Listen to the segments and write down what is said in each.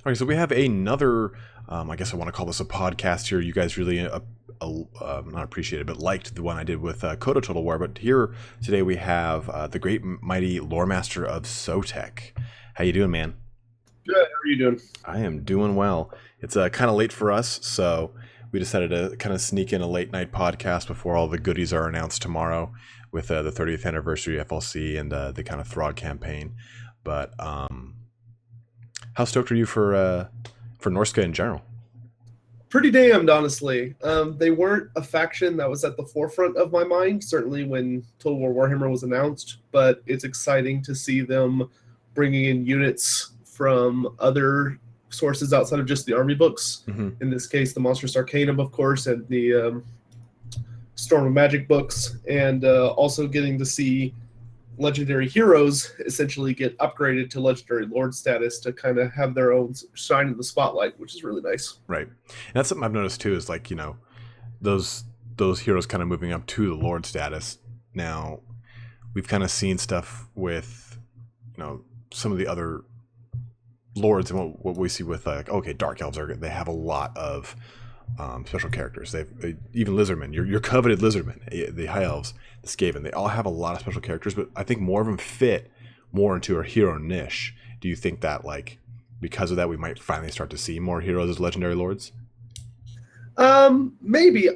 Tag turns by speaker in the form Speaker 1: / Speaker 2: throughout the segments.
Speaker 1: All right, so we have another. I guess I want to call this a podcast here. You guys really not appreciated, but liked the one I did with Coda Total War. But here today we have the great mighty Loremaster of Sotek. How you doing, man?
Speaker 2: Good. How are you doing?
Speaker 1: I am doing well. It's kind of late for us, so we decided to kind of sneak in a late night podcast before all the goodies are announced tomorrow with the 30th anniversary FLC and the kind of Throg campaign. But how stoked are you for Norska in general?
Speaker 2: Pretty damned, honestly. They weren't a faction that was at the forefront of my mind, certainly when Total War Warhammer was announced, but it's exciting to see them bringing in units from other sources outside of just the army books.
Speaker 1: Mm-hmm.
Speaker 2: In this case, the Monstrous Arcanum, of course, and the Storm of Magic books, and also getting to see legendary heroes essentially get upgraded to legendary lord status to kind of have their own shine in the spotlight, which is really nice.
Speaker 1: Right. And that's something I've noticed too, is like, those heroes kind of moving up to the lord status. Now, we've kind of seen stuff with, some of the other lords, and what we see with dark elves they have a lot of special characters. Even Lizardmen, your coveted Lizardmen, the high elves, the Skaven, they all have a lot of special characters, but I think more of them fit more into a hero niche. Do you think that, like, because of that, we might finally start to see more heroes as legendary lords?
Speaker 2: Maybe.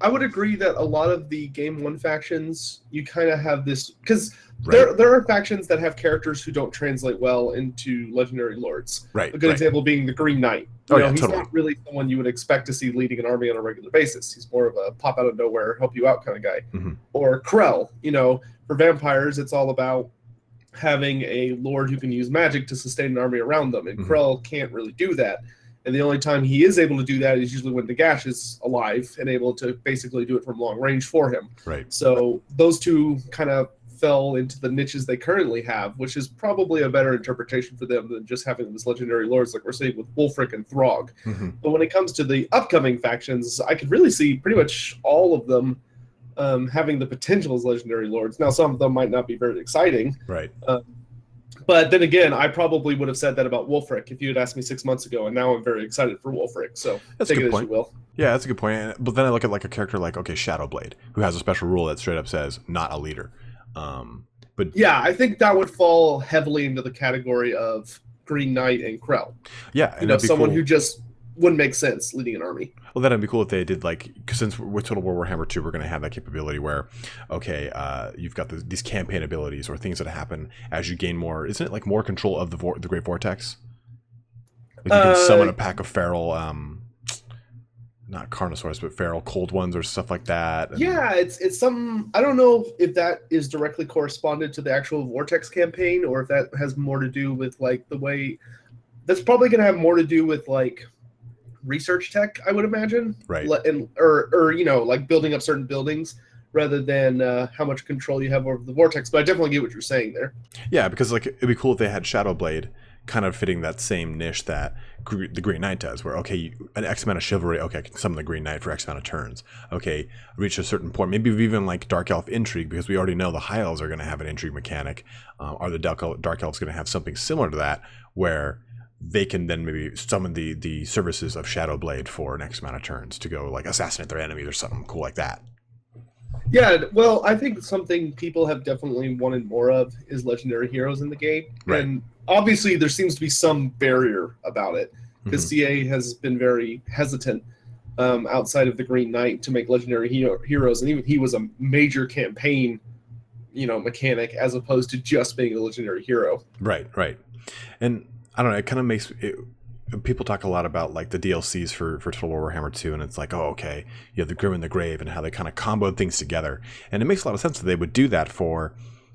Speaker 2: I would agree that a lot of the Game 1 factions, you kind of have this, because there are factions that have characters who don't translate well into legendary lords.
Speaker 1: Right.
Speaker 2: A good example being the Green Knight. He's
Speaker 1: Totally.
Speaker 2: not really someone you would expect to see leading an army on a regular basis. He's more of a pop out of nowhere, help you out kind of guy.
Speaker 1: Mm-hmm.
Speaker 2: Or Krell. For vampires, it's all about having a lord who can use magic to sustain an army around them, and Krell can't really do that. And the only time he is able to do that is usually when Nagash is alive and able to basically do it from long range for him.
Speaker 1: Right.
Speaker 2: So those two kind of fell into the niches they currently have, which is probably a better interpretation for them than just having them as legendary lords like we're seeing with Wulfric and Throg.
Speaker 1: Mm-hmm.
Speaker 2: But when it comes to the upcoming factions, I could really see pretty much all of them having the potential as legendary lords. Now, some of them might not be very exciting.
Speaker 1: Right.
Speaker 2: But then again, I probably would have said that about Wulfric if you had asked me 6 months ago, and now I'm very excited for Wulfric. So
Speaker 1: that's a
Speaker 2: take
Speaker 1: good
Speaker 2: it
Speaker 1: point.
Speaker 2: as you will.
Speaker 1: Yeah, that's a good point. But then I look at like a character like, Shadowblade, who has a special rule that straight up says not a leader. But
Speaker 2: yeah, I think that would fall heavily into the category of Green Knight and Krell.
Speaker 1: Yeah, and
Speaker 2: someone who just wouldn't make sense leading an army.
Speaker 1: Well, that'd be cool if they did, like, cause since with Total War Warhammer 2, we're going to have that capability where, you've got these campaign abilities or things that happen as you gain more. Isn't it like more control of the Great Vortex? Like you can summon a pack of feral, not Carnosaurs, but feral cold ones or stuff like that.
Speaker 2: Yeah, it's some. I don't know if that is directly corresponded to the actual Vortex campaign or if that has more to do with like the way. That's probably going to have more to do with like research tech, I would imagine,
Speaker 1: right?
Speaker 2: Or like building up certain buildings rather than how much control you have over the vortex. But I definitely get what you're saying there.
Speaker 1: Yeah, because like it'd be cool if they had Shadowblade kind of fitting that same niche that the Green Knight does, where an X amount of chivalry, I can summon the Green Knight for X amount of turns. Reach a certain point, maybe even like Dark Elf intrigue, because we already know the High Elves are going to have an intrigue mechanic. Are the Dark Elves going to have something similar to that, where they can then maybe summon the services of Shadowblade for an X amount of turns to go like assassinate their enemies or something cool like that?
Speaker 2: Yeah, well, I think something people have definitely wanted more of is legendary heroes in the game.
Speaker 1: Right.
Speaker 2: And obviously there seems to be some barrier about it because CA has been very hesitant outside of the Green Knight to make legendary heroes. And even he was a major campaign, mechanic as opposed to just being a legendary hero.
Speaker 1: Right. And I don't know, it kind of makes it, people talk a lot about like the DLCs for Total War Warhammer 2, and it's like, you have the Grim and the Grave and how they kind of comboed things together. And it makes a lot of sense that they would do that for,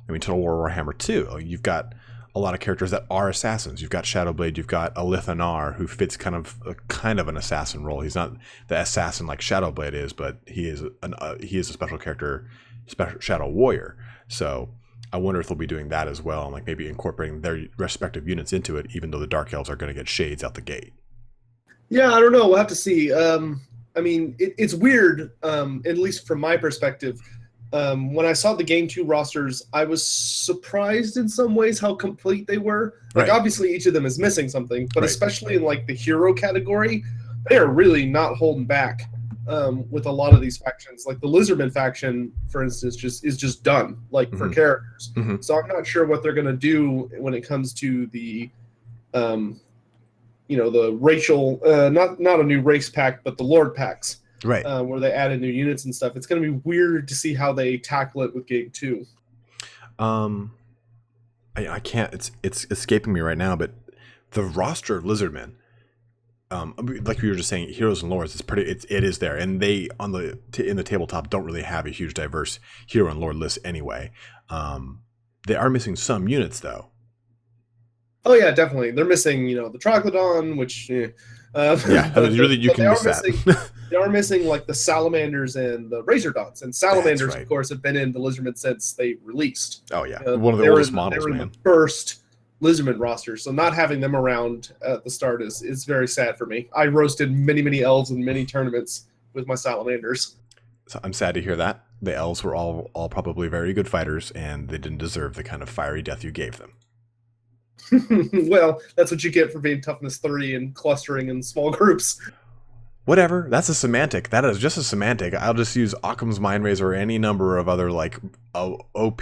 Speaker 1: Total War Warhammer 2. You've got a lot of characters that are assassins. You've got Shadowblade, you've got Alithanar, who fits kind of an assassin role. He's not the assassin like Shadowblade is, but he is a special character, special shadow warrior. So I wonder if they'll be doing that as well, and like maybe incorporating their respective units into it, even though the Dark Elves are going to get shades out the gate.
Speaker 2: Yeah, I don't know. We'll have to see. It's weird, at least from my perspective. When I saw the Game 2 rosters, I was surprised in some ways how complete they were. Like,
Speaker 1: Right.
Speaker 2: obviously, each of them is missing something, but
Speaker 1: Right.
Speaker 2: especially in, like, the hero category, they are really not holding back with a lot of these factions. Like, the Lizardmen faction, for instance, is just done, like, for characters. So I'm not sure what they're going to do when it comes to the, the racial, not a new race pack, but the Lord packs.
Speaker 1: Right.
Speaker 2: Where they added new units and stuff. It's going to be weird to see how they tackle it with Game 2.
Speaker 1: I can't. It's escaping me right now. But the roster of Lizardmen, like we were just saying, heroes and lords, it is there, and they in the tabletop don't really have a huge diverse hero and lord list anyway. They are missing some units though.
Speaker 2: Oh yeah, definitely. They're missing, the Troglodon, which you can miss that. They are missing like the Salamanders and the Razordons, and Salamanders, of course, have been in the Lizardmen since they released.
Speaker 1: Oh yeah, one of the oldest models,
Speaker 2: they were
Speaker 1: man.
Speaker 2: In the first Lizardmen roster, so not having them around at the start is very sad for me. I roasted many elves in many tournaments with my Salamanders.
Speaker 1: So I'm sad to hear that. The elves were all probably very good fighters, and they didn't deserve the kind of fiery death you gave them.
Speaker 2: Well, that's what you get for being toughness 3 and clustering in small groups.
Speaker 1: Whatever. That's a semantic. That is just a semantic. I'll just use Occam's Mind Razor or any number of other like OP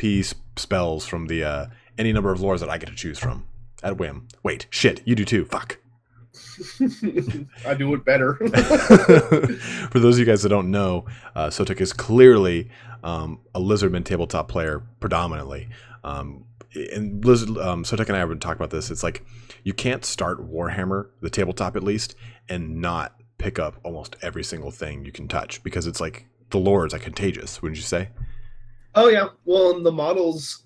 Speaker 1: spells from the any number of lores that I get to choose from at whim. Wait, shit, you do too. Fuck.
Speaker 2: I do it better.
Speaker 1: For those of you guys that don't know, Sotek is clearly a Lizardman tabletop player predominantly. And Sotek and I have been talking about this. It's like you can't start Warhammer, the tabletop at least, and not pick up almost every single thing you can touch, because it's like the lores are contagious, wouldn't you say?
Speaker 2: Oh yeah. Well, and the models,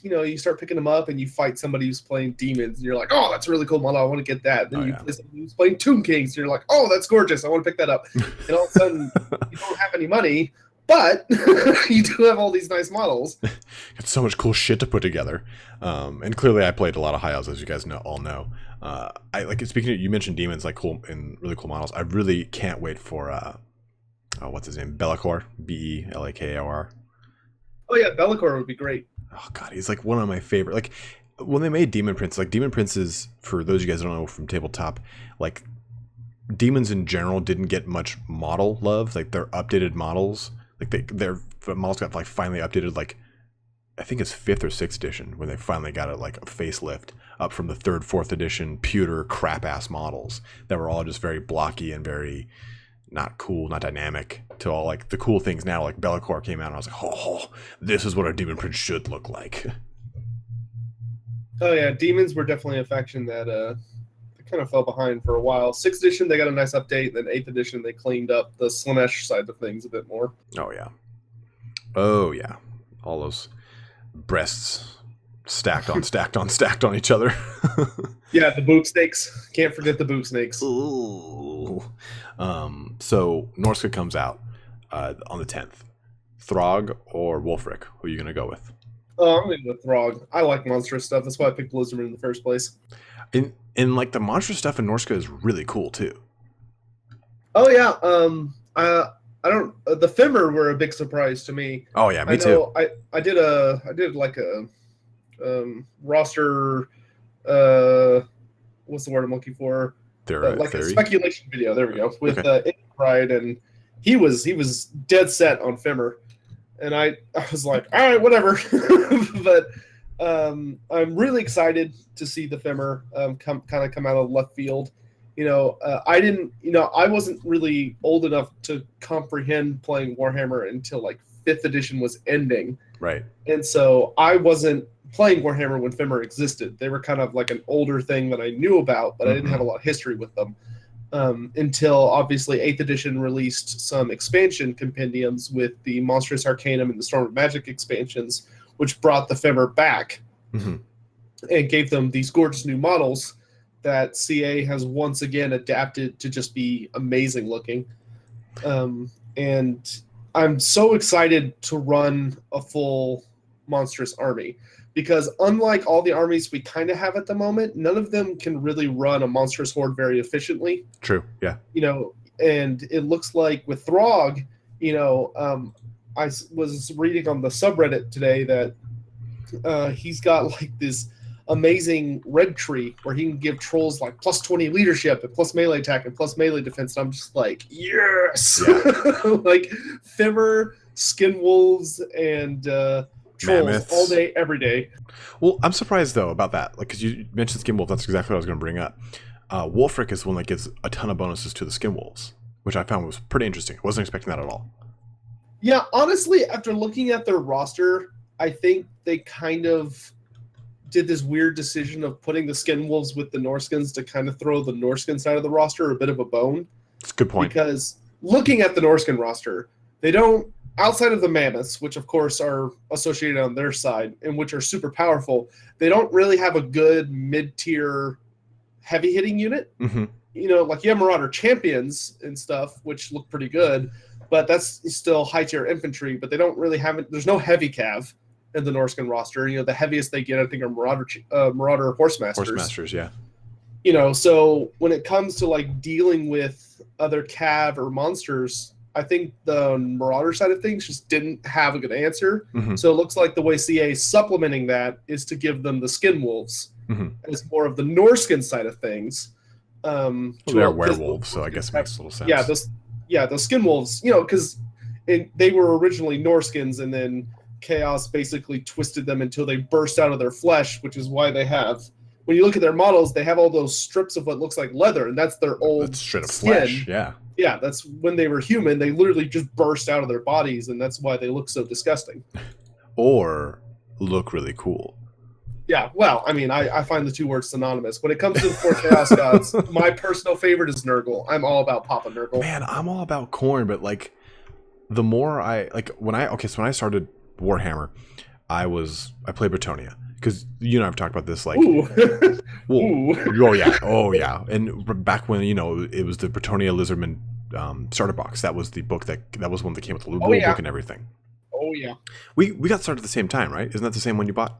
Speaker 2: you start picking them up and you fight somebody who's playing demons, and you're like, oh, that's a really cool model, I want to get that. Then play somebody who's playing Tomb Kings, and you're like, oh, that's gorgeous, I want to pick that up. And all of a sudden, you don't have any money, but you do have all these nice models.
Speaker 1: Got so much cool shit to put together. And clearly I played a lot of high elves, as you guys all know. Speaking of, you mentioned demons, like cool and really cool models. I really can't wait for what's his name? Be'lakor. Belakor.
Speaker 2: Oh yeah, Be'lakor would be great.
Speaker 1: Oh god, he's like one of my favorite. Like when they made Demon Prince, like Demon Princes, for those of you guys who don't know from tabletop, like demons in general didn't get much model love. Like their updated models, like their models got like finally updated, like I think it's 5th or 6th edition when they finally got it like a facelift up from the 3rd, 4th edition pewter crap ass models that were all just very blocky and very not cool, not dynamic, to all like the cool things now. Like Be'lakor came out and I was like, oh, this is what a demon prince should look like.
Speaker 2: Oh yeah, demons were definitely a faction that kind of fell behind for a while. 6th edition, they got a nice update. Then 8th edition, they cleaned up the Slanesh side of things a bit more.
Speaker 1: Oh yeah. All those breasts stacked on each other.
Speaker 2: Yeah, the boob snakes. Can't forget the boob snakes.
Speaker 1: Ooh. So Norska comes out on the 10th. Throg or Wolfric? Who are you going to go with?
Speaker 2: Oh, I'm going to go with Throg. I like monstrous stuff. That's why I picked Lizardmen in the first place.
Speaker 1: And like the monstrous stuff in Norska is really cool too.
Speaker 2: Oh yeah. I don't. The Fimir were a big surprise to me.
Speaker 1: Oh yeah, me too.
Speaker 2: I did like a roster. What's the word I'm looking for? Like theory? A speculation video. There we go. With Pride, and he was dead set on Fimir, and I was like, all right, whatever. But I'm really excited to see the Fimir come out of left field. I wasn't really old enough to comprehend playing Warhammer until like 5th edition was ending.
Speaker 1: Right.
Speaker 2: And so I wasn't playing Warhammer when Fimir existed. They were kind of like an older thing that I knew about, but I didn't have a lot of history with them. Until obviously 8th edition released some expansion compendiums with the Monstrous Arcanum and the Storm of Magic expansions, which brought the Fimir back and gave them these gorgeous new models that CA has once again adapted to just be amazing looking. And I'm so excited to run a full monstrous army, because unlike all the armies we kind of have at the moment, none of them can really run a monstrous horde very efficiently.
Speaker 1: True, yeah.
Speaker 2: And it looks like with Throg, was reading on the subreddit today that he's got like this amazing red tree where he can give trolls like plus 20 leadership and plus melee attack and plus melee defense. And I'm just like, yes! Yeah. Like Fimir, skin wolves, and trolls
Speaker 1: Mammoths.
Speaker 2: all day, every day.
Speaker 1: Well, I'm surprised though about that. Like, because you mentioned skin wolf, that's exactly what I was going to bring up. Wolfric is the one that gives a ton of bonuses to the skin wolves, which I found was pretty interesting. I wasn't expecting that at all.
Speaker 2: Yeah, honestly, after looking at their roster, I think they kind of did this weird decision of putting the skin wolves with the Norskins to kind of throw the Norskin side of the roster a bit of a bone.
Speaker 1: That's a good point.
Speaker 2: Because looking at the Norskin roster, they don't, outside of the mammoths, which of course are associated on their side and which are super powerful, they don't really have a good mid-tier heavy hitting unit.
Speaker 1: Mm-hmm.
Speaker 2: You know, like you have Marauder champions and stuff, which look pretty good, but that's still high tier infantry, but they don't really have it. There's no heavy cav in the Norscan roster. You know, the heaviest they get, I think, are Marauder Horsemasters.
Speaker 1: Horsemasters, yeah.
Speaker 2: You know, so when it comes to like dealing with other cav or monsters, I think the Marauder side of things just didn't have a good answer.
Speaker 1: Mm-hmm.
Speaker 2: So it looks like the way CA is supplementing that is to give them the skin wolves as more of the Norscan side of things.
Speaker 1: Well, they're werewolves, so I guess it makes a little sense.
Speaker 2: Yeah, those skin wolves, you know, because they were originally Norskins, and then Chaos basically twisted them until they burst out of their flesh, which is why they have, when you look at their models, they have all those strips of what looks like leather, and that's their old
Speaker 1: straight of
Speaker 2: skin.
Speaker 1: flesh, yeah.
Speaker 2: Yeah, that's when they were human. They literally just burst out of their bodies, and that's why they look so disgusting.
Speaker 1: Or look really cool.
Speaker 2: Yeah, well, I mean, I find the two words synonymous. When it comes to the four Chaos Gods, my personal favorite is Nurgle. I'm all about Papa Nurgle.
Speaker 1: Man, I'm all about corn, but like the more when I started Warhammer, I played Bretonia, because you and I have talked about this, like, oh yeah, and back when, you know, it was the Bretonia Lizardmen starter box. That was the book that was one that came with the little book and everything.
Speaker 2: Oh yeah,
Speaker 1: we got started at the same time, right? Isn't that the same one you bought?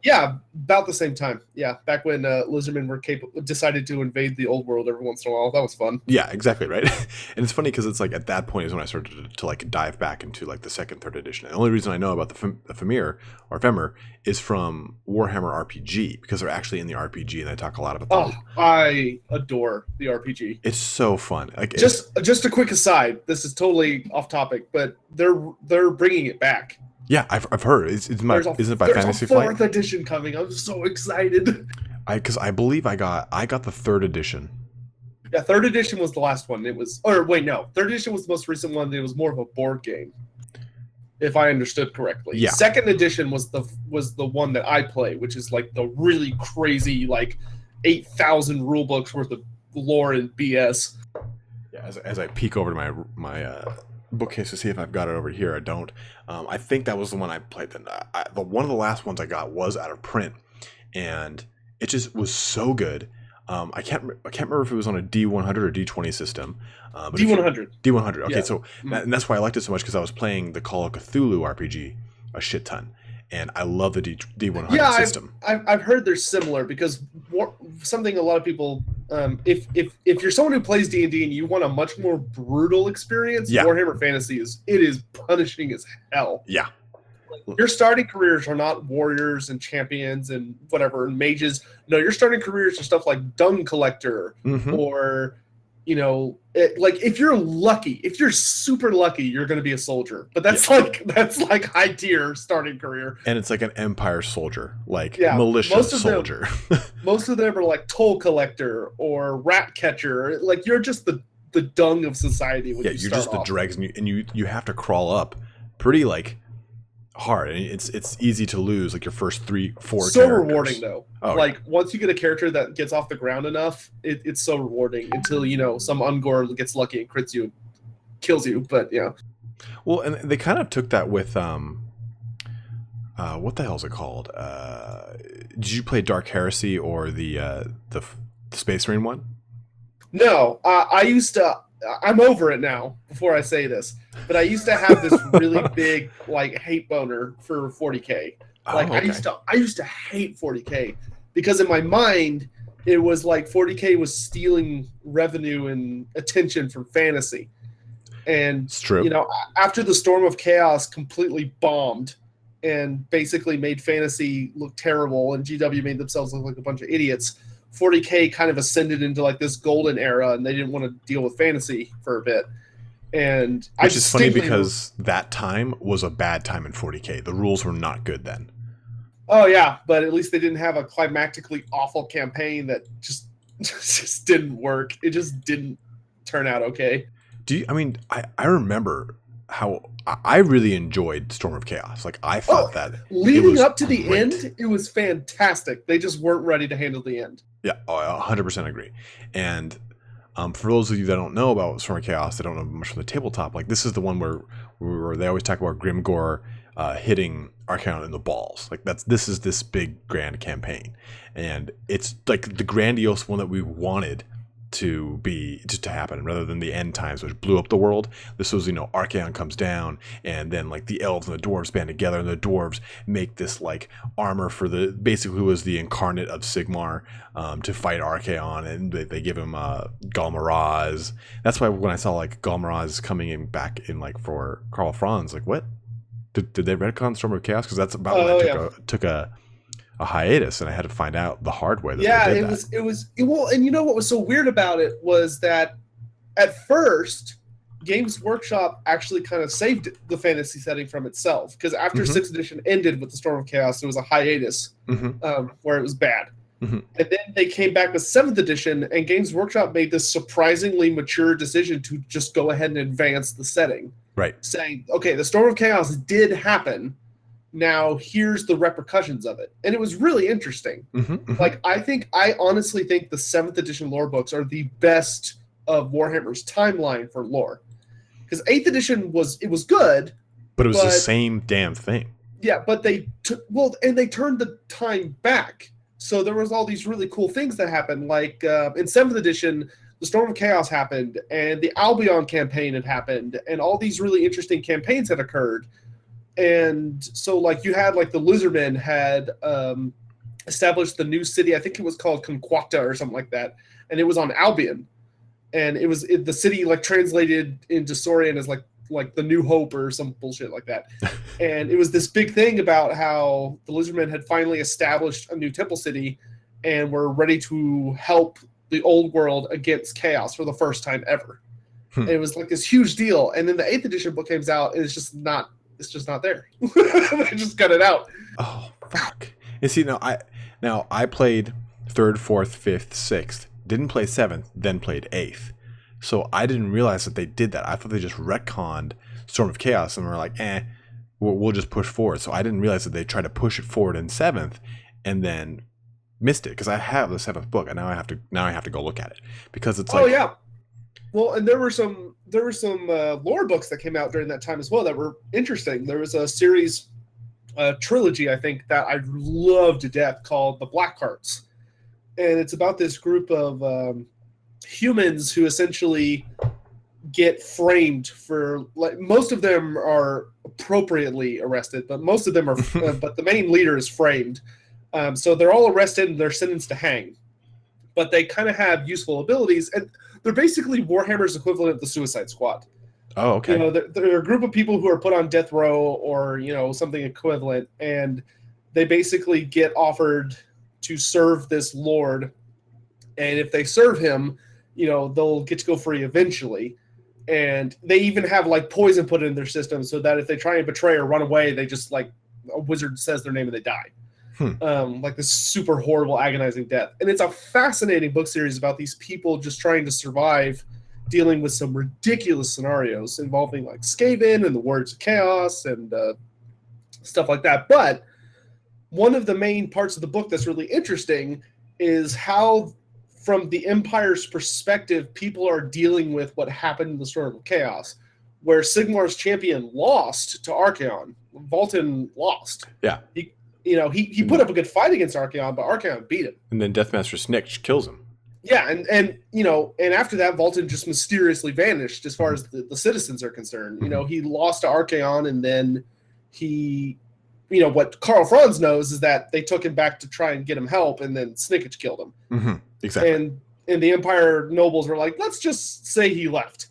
Speaker 2: Yeah, about the same time. Yeah, back when Lizardmen were decided to invade the old world every once in a while. That was fun.
Speaker 1: Yeah, exactly, right. And it's funny because it's like at that point is when I started to like dive back into like the second, third edition. And the only reason I know about the Fimir is from Warhammer RPG, because they're actually in the RPG and they talk a lot about that.
Speaker 2: Oh, I adore the RPG.
Speaker 1: It's so fun. Like,
Speaker 2: just a quick aside. This is totally off topic, but they're bringing it back.
Speaker 1: Yeah, I've heard. Isn't it by Fantasy Flight?
Speaker 2: There's a 4th edition coming. I'm so excited.
Speaker 1: Because I believe I got the 3rd edition.
Speaker 2: Yeah, 3rd edition was the last one. 3rd edition was the most recent one. It was more of a board game, if I understood correctly.
Speaker 1: Yeah.
Speaker 2: 2nd edition was the one that I play, which is like the really crazy, like 8,000 rule books worth of lore and BS.
Speaker 1: Yeah, as I peek over to my bookcase to see if I've got it over here, I don't. I think that was the one I played. The one of the last ones I got was out of print, and it just was so good. I can't remember if it was on a D100 or D20 system. But
Speaker 2: D100.
Speaker 1: D100. Okay, yeah. So and that's why I liked it so much, because I was playing the Call of Cthulhu RPG a shit ton, and I love the D100 system.
Speaker 2: I've heard they're similar, because something a lot of people, if you're someone who plays D&D and you want a much more brutal experience, Warhammer Fantasy is punishing as hell.
Speaker 1: Yeah.
Speaker 2: Your starting careers are not warriors and champions and whatever and mages. No, your starting careers are stuff like dung collector or, you know, like if you're super lucky, you're going to be a soldier. But that's like high tier starting career.
Speaker 1: And it's like an empire soldier, like militia soldier.
Speaker 2: Most of them are like toll collector or rat catcher. Like you're just the dung of society. When you're just the
Speaker 1: dregs, and you have to crawl up pretty like hard, and it's easy to lose like your first 3-4
Speaker 2: so
Speaker 1: characters.
Speaker 2: Rewarding though. Like once you get a character that gets off the ground enough, it's so rewarding until, you know, some Ungor gets lucky and crits you and kills you. But yeah,
Speaker 1: well, and they kind of took that with what the hell is it called, did you play Dark Heresy or the Space Marine one?
Speaker 2: No, I used to. I'm over it now, before I say this, but I used to have this really big like hate boner for 40K. Like I used to hate 40K, because in my mind it was like 40K was stealing revenue and attention from fantasy. And
Speaker 1: It's true.
Speaker 2: you know, after the Storm of Chaos completely bombed and basically made fantasy look terrible, and GW made themselves look like a bunch of idiots, 40K kind of ascended into like this golden era, and they didn't want to deal with fantasy for a bit. And
Speaker 1: which is funny because that time was a bad time in 40K. The rules were not good then.
Speaker 2: Oh yeah, but at least they didn't have a climactically awful campaign that just didn't work. It just didn't turn out okay.
Speaker 1: I remember how I really enjoyed Storm of Chaos. Like, I thought that
Speaker 2: leading up to the end, it was fantastic. They just weren't ready to handle the end.
Speaker 1: Yeah, 100% agree. And for those of you that don't know about Storm of Chaos, they don't know much from the tabletop. Like, this is the one where they always talk about Grimgor hitting Archaon in the balls. Like, this is this big grand campaign, and it's like the grandiose one that we wanted to happen, rather than the end times, which blew up the world. This was, Archaon comes down, and then like the elves and the dwarves band together, and the dwarves make this like armor for basically who was the incarnate of Sigmar, to fight Archaon, and they give him Galmaraz. That's why when I saw like Galmaraz coming in back in like for Karl Franz, like, what did they retcon Storm of Chaos? Because that's about when I took a hiatus, and I had to find out the hard way.
Speaker 2: Well, and you know what was so weird about it was that at first Games Workshop actually kind of saved the fantasy setting from itself, because after 6th edition ended with the Storm of Chaos, there was a hiatus where it was bad. And then they came back with 7th edition, and Games Workshop made this surprisingly mature decision to just go ahead and advance the setting.
Speaker 1: Right.
Speaker 2: Saying, okay, the Storm of Chaos did happen. Now here's the repercussions of it. And it was really interesting. Like, I honestly think the 7th edition lore books are the best of Warhammer's timeline for lore. Because 8th edition was good,
Speaker 1: but it was the same damn thing.
Speaker 2: Yeah, but they turned the time back. So there was all these really cool things that happened. Like in 7th edition, the Storm of Chaos happened, and the Albion campaign had happened, and all these really interesting campaigns had occurred. And so, like, you had, like, the Lizardmen had established the new city. I think it was called Conquata or something like that. And it was on Albion. And the city, like, translated into Saurian as, like the New Hope or some bullshit like that. And it was this big thing about how the Lizardmen had finally established a new temple city and were ready to help the old world against chaos for the first time ever. And it was, like, this huge deal. And then the 8th edition book comes out, and it's just not there. They just cut it out.
Speaker 1: Oh, fuck. And see, now I played 3rd, 4th, 5th, 6th, didn't play 7th, then played 8th. So I didn't realize that they did that. I thought they just retconned Storm of Chaos and were like, we'll just push forward. So I didn't realize that they tried to push it forward in 7th and then missed it, because I have the 7th book, and now I have to go look at it, because it's like,
Speaker 2: oh yeah. Well, and there were some lore books that came out during that time as well that were interesting. There was a series, trilogy, I think, that I loved to death, called the Blackhearts, and it's about this group of humans who essentially get framed for, like, most of them are appropriately arrested, but most of them are, but the main leader is framed. So they're all arrested and they're sentenced to hang, but they kind of have useful abilities, and they're basically Warhammer's equivalent of the Suicide Squad.
Speaker 1: Oh, okay.
Speaker 2: They're a group of people who are put on death row or, something equivalent, and they basically get offered to serve this lord, and if they serve him, they'll get to go free eventually. And they even have, like, poison put in their system so that if they try and betray or run away, they just, like, a wizard says their name and they die. Like this super horrible, agonizing death. And it's a fascinating book series about these people just trying to survive, dealing with some ridiculous scenarios involving, like, Skaven and the Warriors of Chaos and stuff like that. But one of the main parts of the book that's really interesting is how, from the Empire's perspective, people are dealing with what happened in the Storm of Chaos, where Sigmar's champion lost to Archaon. Valten lost.
Speaker 1: Yeah.
Speaker 2: He put up a good fight against Archaon, but Archaon beat him.
Speaker 1: And then Deathmaster Snitch kills him.
Speaker 2: Yeah, and after that, Valten just mysteriously vanished as far as the citizens are concerned. He lost to Archaon, and then he, what Karl Franz knows is that they took him back to try and get him help, and then Snickage killed him.
Speaker 1: Exactly.
Speaker 2: And the Empire nobles were like, let's just say he left.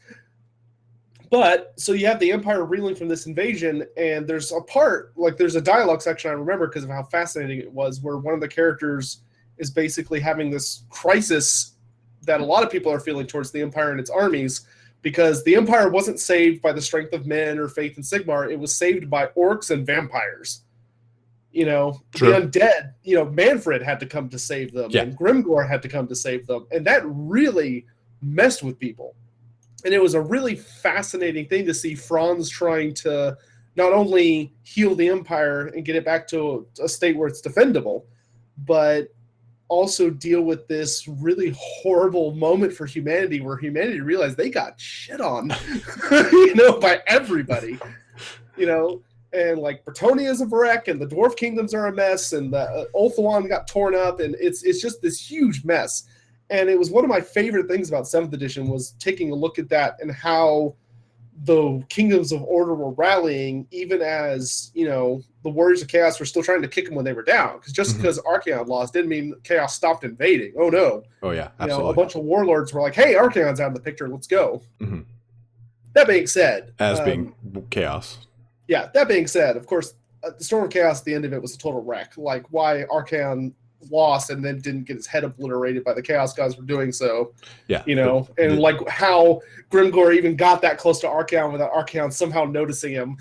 Speaker 2: But so you have the Empire reeling from this invasion, and there's a part, like there's a dialogue section I remember because of how fascinating it was, where one of the characters is basically having this crisis that a lot of people are feeling towards the Empire and its armies, because the Empire wasn't saved by the strength of men or faith in Sigmar. It was saved by orcs and vampires. You know,
Speaker 1: True.
Speaker 2: The undead, you know, Manfred had to come to save them, and Grimgor had to come to save them. And that really messed with people. And it was a really fascinating thing to see Franz trying to not only heal the Empire and get it back to a state where it's defendable, but also deal with this really horrible moment for humanity where humanity realized they got shit on, you know, by everybody, you know, and like Bretonia's a wreck, and the Dwarf Kingdoms are a mess, and the Ulthuan got torn up, and it's just this huge mess. And it was one of my favorite things about 7th edition was taking a look at that and how the Kingdoms of Order were rallying, even as, you know, the Warriors of Chaos were still trying to kick them when they were down. Because just because Archaon lost didn't mean Chaos stopped invading. Oh, no.
Speaker 1: Oh, yeah, absolutely.
Speaker 2: You know, a bunch of warlords were like, hey, Archaon's out of the picture. Let's go. That being said.
Speaker 1: As being Chaos.
Speaker 2: Yeah, that being said, of course, the Storm of Chaos at the end of it was a total wreck. Like, why Archaon lost and then didn't get his head obliterated by the Chaos Gods for doing so. Yeah. You know, and like how Grimgor even got that close to Archaon without Archaon somehow noticing him.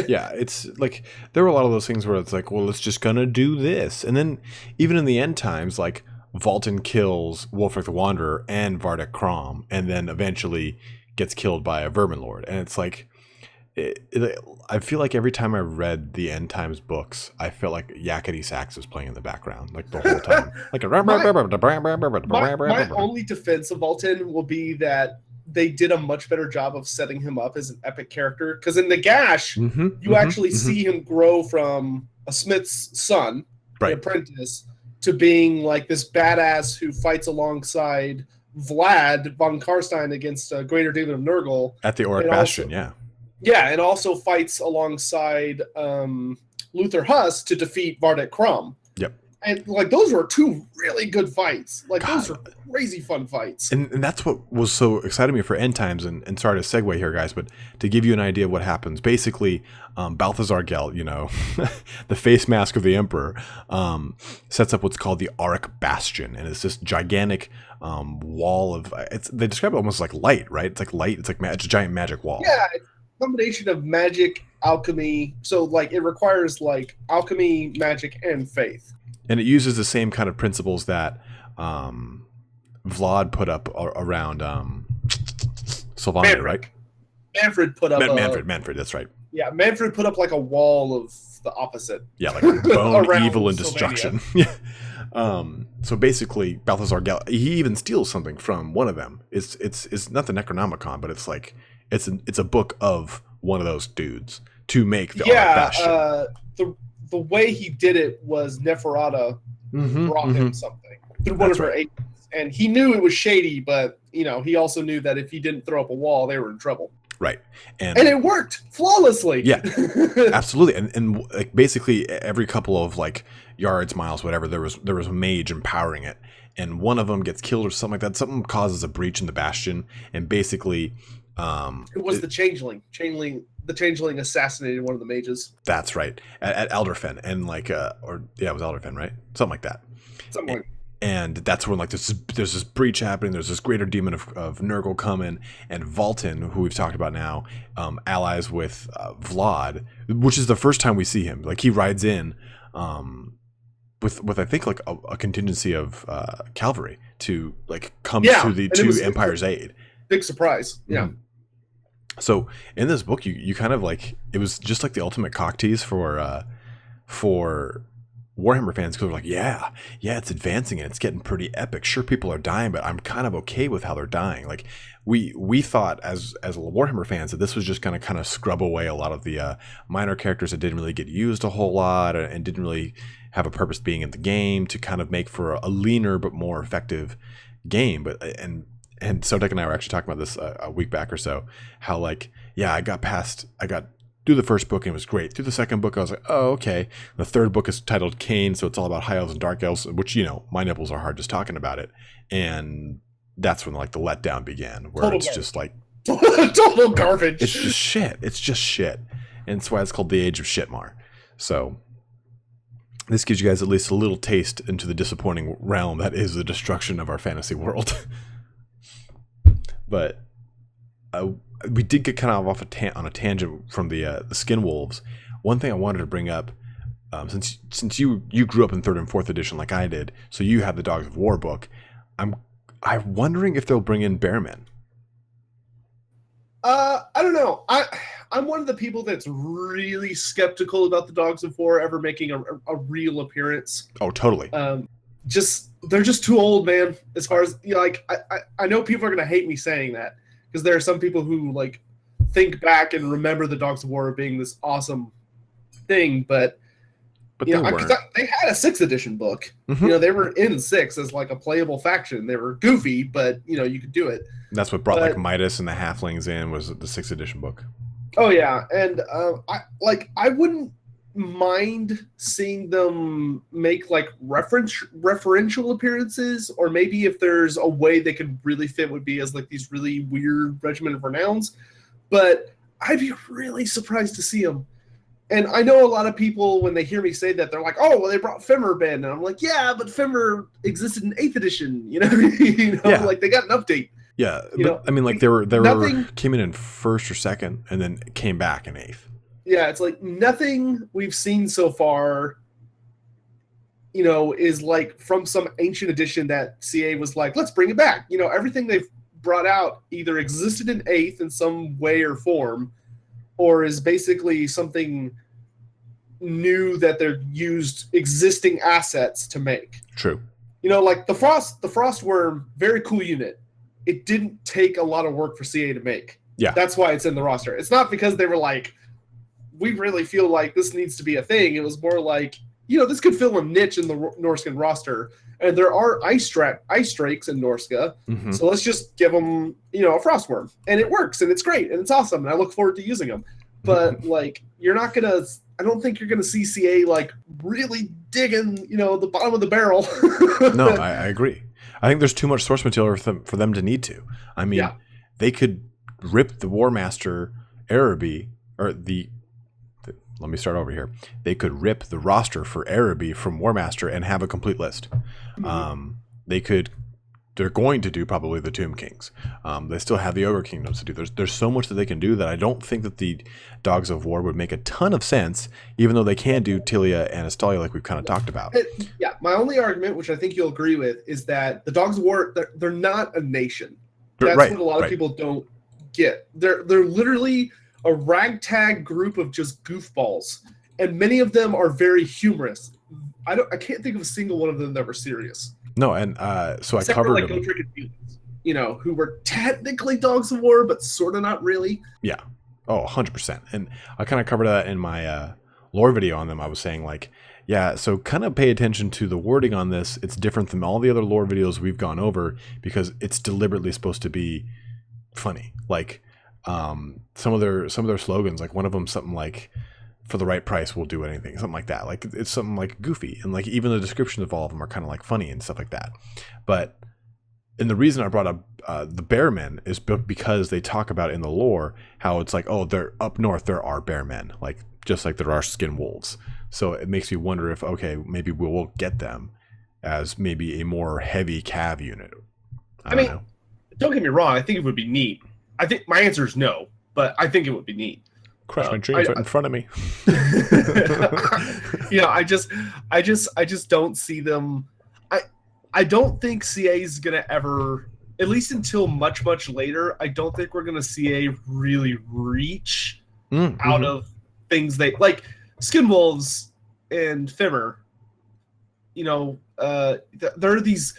Speaker 1: Yeah, it's like there were a lot of those things where it's like, well, it's just gonna do this. And then even in the end times, like Valten kills Wolfric the Wanderer and Vardek Krom, and then eventually gets killed by a Vermin Lord. And it's like I feel like every time I read the End Times books, I felt like Yakety Sax was playing in the background, like the whole time. Like
Speaker 2: my only defense of Valten will be that they did a much better job of setting him up as an epic character. Because in Nagash, you actually see him grow from a smith's son, the apprentice, to being like this badass who fights alongside Vlad von Karstein against a greater demon of Nurgle.
Speaker 1: At the Auric Bastion, yeah.
Speaker 2: Yeah, and also fights alongside Luther Huss to defeat Vardek Krom.
Speaker 1: Yep.
Speaker 2: And like those were two really good fights. Like those were crazy fun fights.
Speaker 1: And that's what was so exciting me for End Times. And sorry to segue here, guys, but to give you an idea of what happens, basically, Balthazar Gelt, you know, the face mask of the Emperor, sets up what's called the Auric Bastion, and it's this gigantic wall of. They describe it almost like light, right? It's like light. It's like it's a giant magic wall.
Speaker 2: Yeah. Combination of magic, alchemy, so like it requires like alchemy, magic, and faith,
Speaker 1: and it uses the same kind of principles that Vlad put up around Sylvania, right?
Speaker 2: Manfred put up
Speaker 1: Manfred, that's right.
Speaker 2: Yeah, Manfred put up like a wall of the opposite.
Speaker 1: Yeah, like bone, evil, and destruction. Yeah. So basically, Balthazar Gelt, he even steals something from one of them. It's not the Necronomicon, but it's like. It's a book of one of those dudes to make the Auric Bastion.
Speaker 2: The way he did it was Neferata brought him something through one of her agents, and he knew it was shady, but you know he also knew that if he didn't throw up a wall, they were in trouble.
Speaker 1: Right, and
Speaker 2: it worked flawlessly.
Speaker 1: Yeah, absolutely, and like basically every couple of like yards, miles, whatever, there was a mage empowering it, and one of them gets killed or something like that. Something causes a breach in the bastion, and basically.
Speaker 2: It was the Changeling. The Changeling assassinated one of the mages.
Speaker 1: That's right, at Elderfen, and like, it was Elderfen, right? Something like that. And that's when like there's this breach happening. There's this greater demon of Nurgle coming, and Valten, who we've talked about now, allies with Vlad, which is the first time we see him. Like he rides in, with I think like a contingency of cavalry to like come to the two Empire's aid.
Speaker 2: Big surprise, yeah.
Speaker 1: So in this book, you kind of like it was just like the ultimate cock tease for Warhammer fans, because they're like, yeah, it's advancing and it's getting pretty epic. Sure, people are dying, but I'm kind of okay with how they're dying. Like we thought as Warhammer fans that this was just going to kind of scrub away a lot of the minor characters that didn't really get used a whole lot and didn't really have a purpose being in the game, to kind of make for a leaner but more effective game. But and Sotek and I were actually talking about this a week back or so, how like, yeah, I got through the first book and it was great. Through the second book, I was like, oh, okay. The third book is titled Cain, so it's all about high elves and dark elves, which, you know, my nipples are hard just talking about it. And that's when like the letdown began, where it's just like
Speaker 2: Total garbage.
Speaker 1: It's just shit. It's just shit. And that's why it's called the Age of Shitmar. So this gives you guys at least a little taste into the disappointing realm that is the destruction of our fantasy world. But we did get kind of off on a tangent from the Skin Wolves. One thing I wanted to bring up, since you grew up in 3rd and 4th edition like I did, so you have the Dogs of War book. I'm wondering if they'll bring in Bearmen.
Speaker 2: I don't know. I'm one of the people that's really skeptical about the Dogs of War ever making a real appearance.
Speaker 1: Oh, totally.
Speaker 2: They're just too old, man. As far as like, I know people are gonna hate me saying that because there are some people who like think back and remember the Dogs of War being this awesome thing, but they had a 6th edition book.
Speaker 1: Mm-hmm.
Speaker 2: They were in 6 as like a playable faction. They were goofy, but you could do it.
Speaker 1: That's what brought like Midas and the Halflings in, was the 6th edition book.
Speaker 2: Oh yeah, and I wouldn't mind seeing them make like referential appearances, or maybe if there's a way they could really fit would be as like these really weird Regiment of Renowns. But I'd be really surprised to see them. And I know a lot of people, when they hear me say that, they're like, "Oh, well, they brought Fimir Ben," and I'm like, "Yeah, but Fimir existed in 8th edition,
Speaker 1: Yeah.
Speaker 2: Like they got an update."
Speaker 1: Yeah, but, I mean, like they came in 1st or 2nd, and then came back in 8th.
Speaker 2: Yeah, it's like nothing we've seen so far, is like from some ancient edition that CA was like, let's bring it back. Everything they've brought out either existed in 8th in some way or form, or is basically something new that they're used existing assets to make.
Speaker 1: True.
Speaker 2: Like the Frostworm, very cool unit. It didn't take a lot of work for CA to make.
Speaker 1: Yeah.
Speaker 2: That's why it's in the roster. It's not because they were like, we really feel like this needs to be a thing. It was more like, this could fill a niche in the Norscan roster. And there are ice drakes in Norska.
Speaker 1: Mm-hmm.
Speaker 2: So let's just give them, a Frostworm. And it works, and it's great, and it's awesome, and I look forward to using them. But, like, I don't think you're going to see CA, like, really digging, the bottom of the barrel.
Speaker 1: No, I agree. I think there's too much source material for them to need to. I mean, They could rip the Warmaster Araby, or let me start over here. They could rip the roster for Araby from Warmaster and have a complete list. Mm-hmm. They're going to do probably the Tomb Kings. They still have the Ogre Kingdoms to do. There's so much that they can do that I don't think that the Dogs of War would make a ton of sense, even though they can do Tilia and Estalia like we've kind of talked about.
Speaker 2: Yeah, my only argument, which I think you'll agree with, is that the Dogs of War, they're not a nation. That's what a lot of people don't get. They're literally a ragtag group of just goofballs, and many of them are very humorous. I can't think of a single one of them that were serious.
Speaker 1: No, and so
Speaker 2: except
Speaker 1: I covered
Speaker 2: for, like, Gotrek and Felix, who were technically Dogs of War, but sort of not really.
Speaker 1: Yeah. Oh, 100%. And I kind of covered that in my lore video on them. I was saying, like, yeah, so kind of pay attention to the wording on this. It's different from all the other lore videos we've gone over because it's deliberately supposed to be funny. Like, some of their slogans, like one of them something like, for the right price we'll do anything, something like that. Like, it's something like goofy, and like even the descriptions of all of them are kind of like funny and stuff like that. And the reason I brought up the Bearmen is because they talk about in the lore how it's like, oh, they're up north, there are Bearmen, like just like there are Skin Wolves. So it makes me wonder if, okay, maybe we'll get them as maybe a more heavy cav unit. I mean,
Speaker 2: don't get me wrong, I think it would be neat. I think my answer is no, but I think it would be neat.
Speaker 1: Crush my dreams right in front of me.
Speaker 2: I just don't see them. I don't think CA is gonna ever, at least until much, much later, I don't think we're gonna CA really reach out of things they like. Skin Wolves and Fimir, there are these,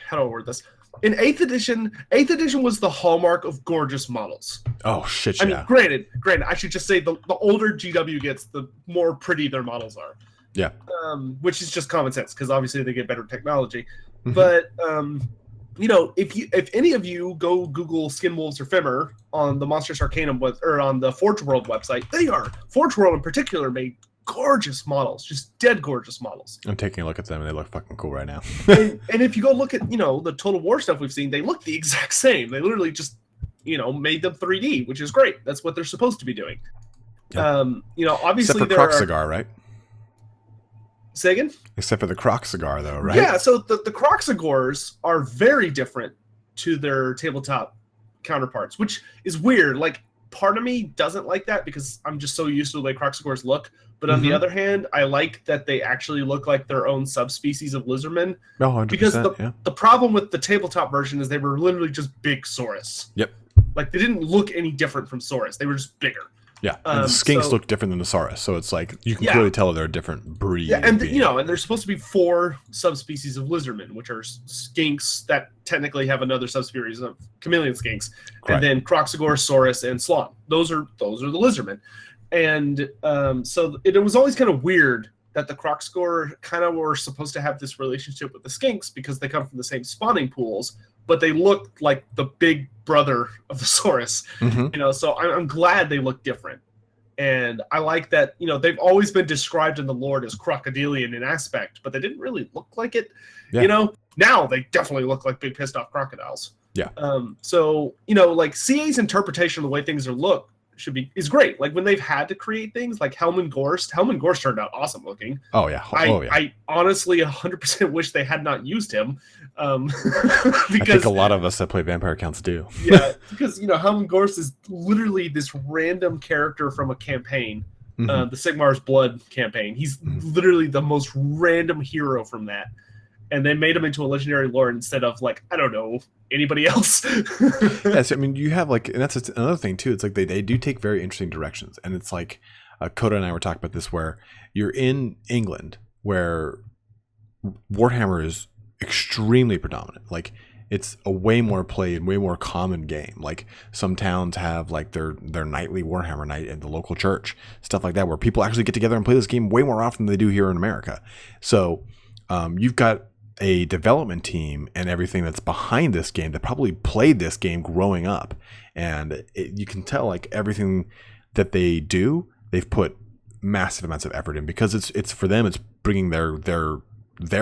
Speaker 2: how do I word this? In 8th edition was the hallmark of gorgeous models.
Speaker 1: Oh, shit,
Speaker 2: I mean, granted, I should just say the older GW gets, the more pretty their models are.
Speaker 1: Yeah.
Speaker 2: Which is just common sense, because obviously they get better technology.
Speaker 1: Mm-hmm.
Speaker 2: But, if any of you go Google Skin Wolves or Fimir on the Monstrous Arcanum or on the Forge World website, Forge World in particular made gorgeous models, just dead gorgeous models.
Speaker 1: I'm taking a look at them and they look fucking cool right now.
Speaker 2: and if you go look at, the Total War stuff we've seen, they look the exact same. They literally just made them 3D, which is great. That's what they're supposed to be doing.
Speaker 1: Yeah.
Speaker 2: Obviously
Speaker 1: except for Croc Cigar, right?
Speaker 2: Say again?
Speaker 1: Except for the Croc Cigar, though, right?
Speaker 2: Yeah, so the Croc Cigars are very different to their tabletop counterparts, which is weird. Like, part of me doesn't like that because I'm just so used to the way Croc Cigars look. But on the other hand, I like that they actually look like their own subspecies of Lizardmen.
Speaker 1: Oh, 100%,
Speaker 2: because the problem with the tabletop version is they were literally just big Saurus.
Speaker 1: Yep. Like,
Speaker 2: they didn't look any different from Saurus. They were just bigger.
Speaker 1: Yeah, and the skinks look different than the Saurus, so it's like you can clearly tell they're a different breed.
Speaker 2: Yeah, and and there's supposed to be 4 subspecies of Lizardmen, which are skinks that technically have another subspecies of chameleon skinks, and then Croxagor, Saurus, and Slon. Those are the Lizardmen, and so it was always kind of weird that the Croxagor kind of were supposed to have this relationship with the skinks because they come from the same spawning pools, but they look like the big brother of the Saurus, so I'm glad they look different. And I like that, they've always been described in the lore as crocodilian in aspect, but they didn't really look like it, Now they definitely look like big pissed off crocodiles.
Speaker 1: Yeah.
Speaker 2: So, like CA's interpretation of the way things is great. Like when they've had to create things like Helman Gorst turned out awesome looking.
Speaker 1: Oh yeah.
Speaker 2: I honestly 100% wish they had not used him.
Speaker 1: Because I think a lot of us that play vampire counts do.
Speaker 2: Yeah, because Helman Gorst is literally this random character from a campaign, the Sigmar's Blood campaign. He's literally the most random hero from that. And they made him into a legendary lord instead of, like, I don't know, anybody else.
Speaker 1: Yes, I mean, you have, like, and that's another thing, too. It's like they do take very interesting directions. And it's like, Coda and I were talking about this, where you're in England, where Warhammer is extremely predominant. Like, it's a way more played, way more common game. Like, some towns have, like, their nightly Warhammer night at the local church. Stuff like that, where people actually get together and play this game way more often than they do here in America. So, you've got a development team and everything that's behind this game that probably played this game growing up, and you can tell, like, everything that they do, they've put massive amounts of effort in, because it's for them, it's bringing their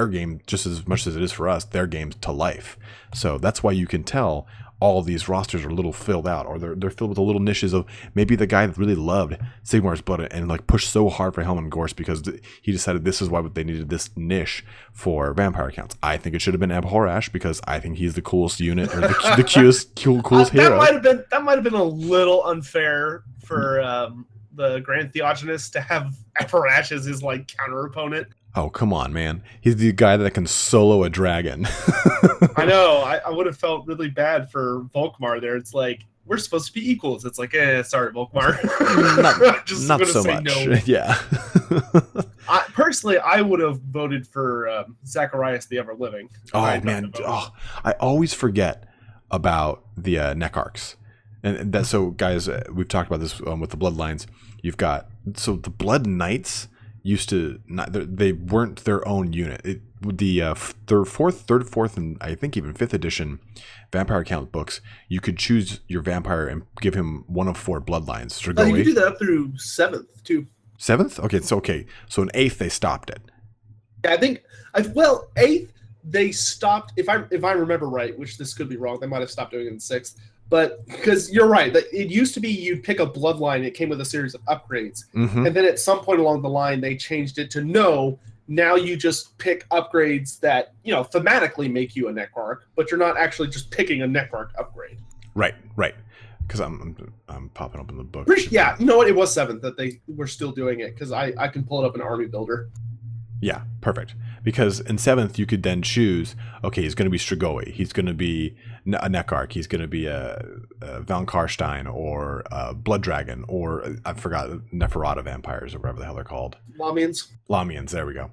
Speaker 1: game just as much as it is for us, their games to life. So that's why you can tell all these rosters are a little filled out, or they're filled with the little niches of maybe the guy that really loved Sigmar's Blood and like pushed so hard for Helman Gorst because he decided this is why they needed this niche for vampire accounts. I think it should have been Abhorrash because I think he's the coolest unit, or the coolest hero.
Speaker 2: That might have been a little unfair for the Grand Theogenist to have Abhorrash as his like counter opponent.
Speaker 1: Oh, come on, man. He's the guy that can solo a dragon.
Speaker 2: I know. I would have felt really bad for Volkmar there. It's like, we're supposed to be equals. It's like, sorry, Volkmar.
Speaker 1: not so much. No. Yeah.
Speaker 2: Personally, I would have voted for Zacharias the Ever-living.
Speaker 1: Oh, man. I always forget about the Neckarchs. And that, so, guys, we've talked about this with the Bloodlines. You've got, so the Blood Knights used to not, they weren't their own unit. The third, fourth, and I think even 5th edition vampire count books, you could choose your vampire and give him one of 4 bloodlines.
Speaker 2: You can do that up through 7th too.
Speaker 1: 7th? Okay, it's okay. So in 8th they stopped it.
Speaker 2: Yeah, I think 8th they stopped. If I remember right, which this could be wrong, they might have stopped doing it in 6th. But because you're right, that it used to be you'd pick a bloodline, it came with a series of upgrades. And then at some point along the line, they changed it to now you just pick upgrades that, thematically make you a Neckarch, but you're not actually just picking a Neckarch upgrade.
Speaker 1: Right. Because I'm popping up in the book.
Speaker 2: Yeah, you know what? It was 7th that they were still doing it, because I can pull it up in Army Builder.
Speaker 1: Yeah, perfect. Because in 7th, you could then choose, okay, he's going to be Strigoi, he's going to be a Neckarch, he's going to be a Valkarstein, or a Blood Dragon, or I forgot, Neferata vampires, or whatever the hell they're called. Lamians, there we go.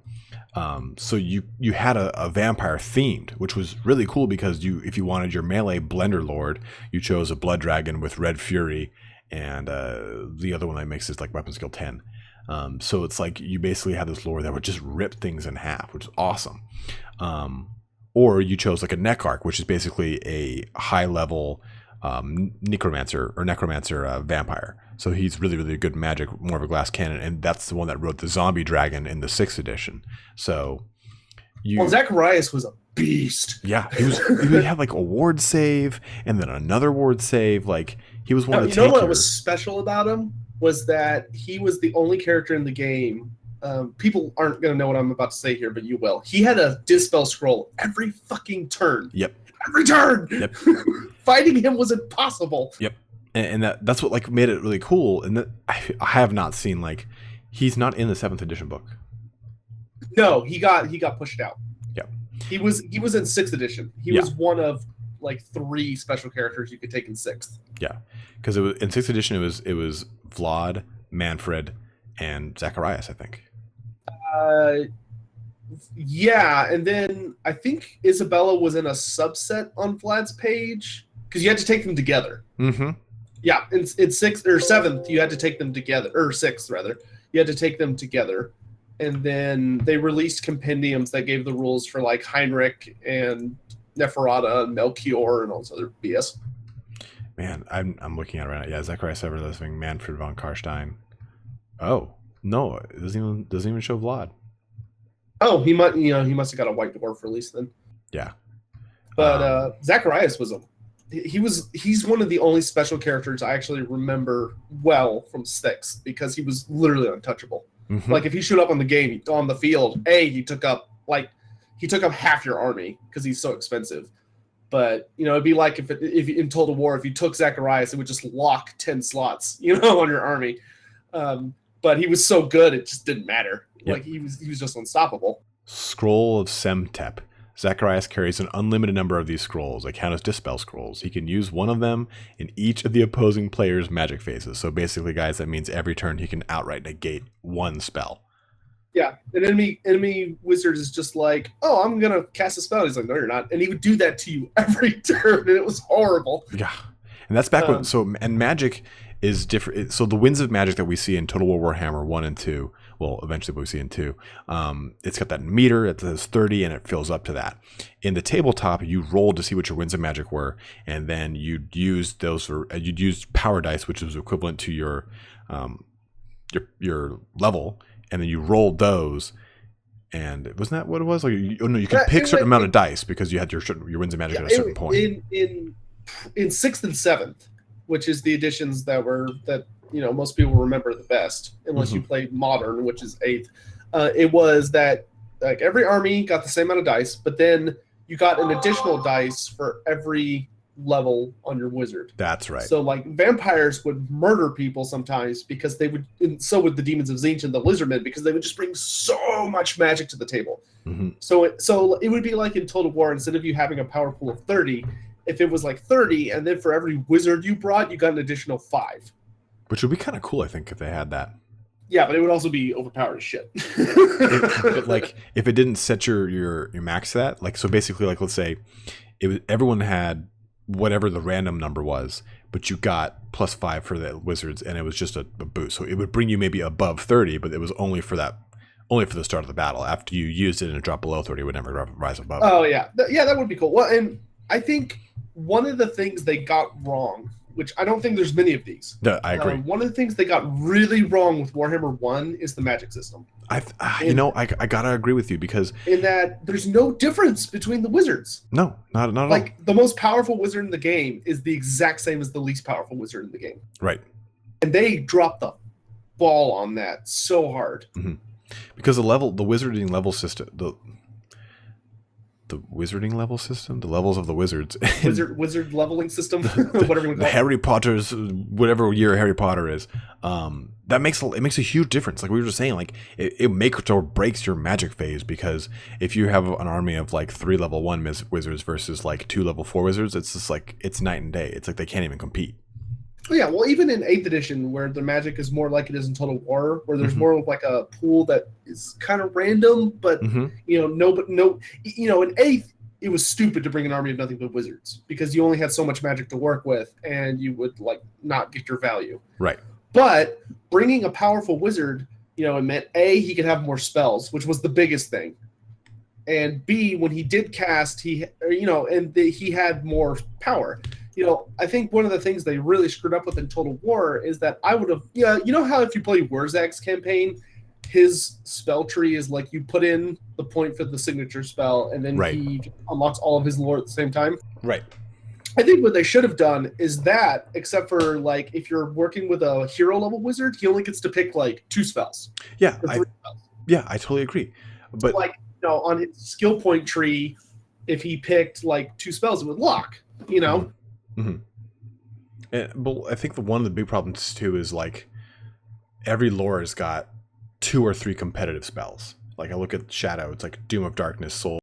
Speaker 1: So you had a vampire themed, which was really cool, because if you wanted your melee Blender Lord, you chose a Blood Dragon with Red Fury, and the other one that makes is like weapon skill 10. So it's like you basically have this lore that would just rip things in half, which is awesome. Or you chose like a Neckarch, which is basically a high level necromancer vampire. So he's really, really good magic, more of a glass cannon, and that's the one that wrote the zombie dragon in the 6th edition. So
Speaker 2: Zacharias was a beast.
Speaker 1: Yeah, he had like a ward save and then another ward save. Like he was one of the tankier.
Speaker 2: You know what was special about him was that he was the only character in the game. People aren't going to know what I'm about to say here, but you will. He had a dispel scroll every fucking turn.
Speaker 1: Yep.
Speaker 2: Every turn.
Speaker 1: Yep.
Speaker 2: Fighting him was impossible.
Speaker 1: Yep. And that's what like made it really cool. And that I have not seen, like, he's not in the 7th edition book.
Speaker 2: No, he got pushed out.
Speaker 1: Yep.
Speaker 2: He was in 6th edition. He was one of like 3 special characters you could take in 6th.
Speaker 1: Yeah, because in 6th edition it was Vlad, Manfred, and Zacharias, I think.
Speaker 2: Yeah, and then I think Isabella was in a subset on Vlad's page because you had to take them together.
Speaker 1: Mm-hmm.
Speaker 2: Yeah, in 6th or 7th you had to take them together, or 6th rather. You had to take them together, and then they released compendiums that gave the rules for like Heinrich and Neferata and Melchior and all this other BS.
Speaker 1: Man, I'm looking at it right now. Yeah, Zacharias the Ever-living, Manfred von Karstein. Oh no, it doesn't even show Vlad.
Speaker 2: Oh, he must have got a white dwarf release then.
Speaker 1: Yeah,
Speaker 2: but Zacharias was he's one of the only special characters I actually remember well from 6th because he was literally untouchable. Mm-hmm. Like if he showed up on the field, he took up half your army because he's so expensive. But it'd be like if in Total War, if you took Zacharias, it would just lock 10 slots, on your army. But he was so good, it just didn't matter. Yep. Like he was just unstoppable.
Speaker 1: Scroll of Semtep. Zacharias carries an unlimited number of these scrolls. They count as dispel scrolls. He can use one of them in each of the opposing player's magic phases. So basically, guys, that means every turn he can outright negate one spell.
Speaker 2: Yeah, an enemy wizard is just like, oh, I'm going to cast a spell. He's like, no, you're not. And he would do that to you every turn, and it was horrible.
Speaker 1: Yeah, and that's back when, and magic is different. So the winds of magic that we see in Total War Warhammer 1 and 2, well, eventually what we see in 2, it's got that meter, it says 30, and it fills up to that. In the tabletop, you rolled to see what your winds of magic were, and then you'd use power dice, which is equivalent to your level, and then you rolled those, and wasn't that what it was? Like, you could pick a certain amount of dice because you had your winds of magic at a certain point.
Speaker 2: In 6th and 7th, which is the editions that most people remember the best, unless you played Modern, which is 8th. It was that like every army got the same amount of dice, but then you got an additional dice for every level on your wizard.
Speaker 1: That's right.
Speaker 2: So like vampires would murder people sometimes because they would, and so would the demons of Tzeentch and the Lizardmen, because they would just bring so much magic to the table. Mm-hmm. So it would be like in Total War, instead of you having a power pool of 30, if it was like 30, and then for every wizard you brought, you got an additional 5.
Speaker 1: Which would be kind of cool, I think, if they had that.
Speaker 2: Yeah, but it would also be overpowered as shit.
Speaker 1: But like, if it didn't set your max to that, like, so basically, like, let's say everyone had whatever the random number was, but you got +5 for the wizards, and it was just a boost. So it would bring you maybe above 30, but it was only for the start of the battle. After you used it and it dropped below 30, it would never rise above.
Speaker 2: Oh, yeah. That would be cool. Well, and I think one of the things they got wrong, which I don't think there's many of these.
Speaker 1: No, I agree.
Speaker 2: One of the things they got really wrong with Warhammer 1 is the magic system.
Speaker 1: I gotta agree with you, because
Speaker 2: in that there's no difference between the wizards.
Speaker 1: No, not at all.
Speaker 2: Like, the most powerful wizard in the game is the exact same as the least powerful wizard in the game.
Speaker 1: Right.
Speaker 2: And they dropped the ball on that so hard.
Speaker 1: Mm-hmm. Because the wizarding level system, the wizarding level system, the levels of the wizards,
Speaker 2: wizard leveling system, whatever you call it.
Speaker 1: Harry Potter's, whatever year Harry Potter is, that makes a huge difference. Like we were just saying, like it makes or breaks your magic phase, because if you have an army of like 3 level 1 wizards versus like 2 level 4 wizards, it's just like, it's night and day. It's like they can't even compete.
Speaker 2: Yeah, well, even in 8th edition, where the magic is more like it is in Total War, where there's more of like a pool that is kind of random, but in 8th, it was stupid to bring an army of nothing but wizards, because you only had so much magic to work with, and you would like not get your value.
Speaker 1: Right.
Speaker 2: But bringing a powerful wizard, it meant A, he could have more spells, which was the biggest thing, and B, when he did cast, he had more power. I think one of the things they really screwed up with in Total War is that I would have, you know how if you play Wurzag's campaign his spell tree is like you put in the point for the signature spell, and then he unlocks all of his lore at the same time.
Speaker 1: Right.
Speaker 2: I think what they should have done is that, except for like if you're working with a hero level wizard, he only gets to pick like 2 spells.
Speaker 1: Yeah,
Speaker 2: or 3 spells.
Speaker 1: Yeah, I totally agree. But
Speaker 2: like, you know, on his skill point tree, if he picked like 2 spells, it would lock. You know.
Speaker 1: Mm-hmm. But I think one of the big problems too is like every lore has got 2 or 3 competitive spells. Like I look at Shadow, it's like Doom of Darkness, Soul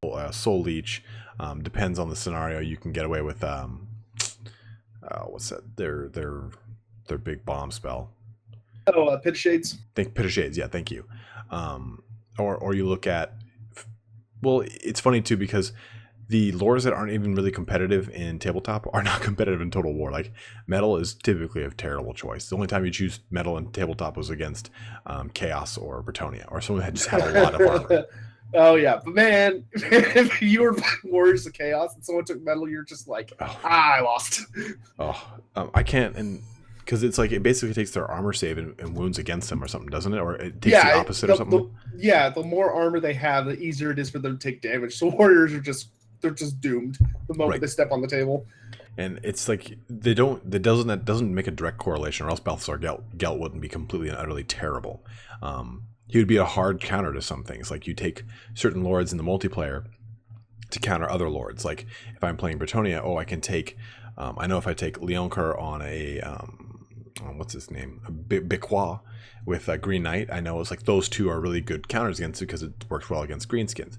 Speaker 1: Leech. Depends on the scenario. You can get away with what's that? Their big bomb spell.
Speaker 2: Oh, Pit of Shades.
Speaker 1: Pit of Shades. Yeah, thank you. Or you look at. Well, it's funny too because the lores that aren't even really competitive in tabletop are not competitive in Total War. Like metal is typically a terrible choice. The only time you choose metal in tabletop was against Chaos or Bretonnia, or someone that just had a lot of armor.
Speaker 2: Oh yeah, but man, if you were playing Warriors of Chaos and someone took metal, you're just like, I lost.
Speaker 1: I can't, and because it's like it basically takes their armor save and wounds against them or something, doesn't it? Or it takes the opposite or something.
Speaker 2: The more armor they have, the easier it is for them to take damage. So Warriors are just doomed the moment they step on the table.
Speaker 1: And it's like that doesn't make a direct correlation, or else Balthasar Gelt wouldn't be completely and utterly terrible. He would be a hard counter to some things. Like you take certain lords in the multiplayer to counter other lords. Like if I'm playing Bretonnia, I can take. I know if I take Leoncoeur on a what's his name, Biquois with a Green Knight, I know it's like those 2 are really good counters against it because it works well against greenskins.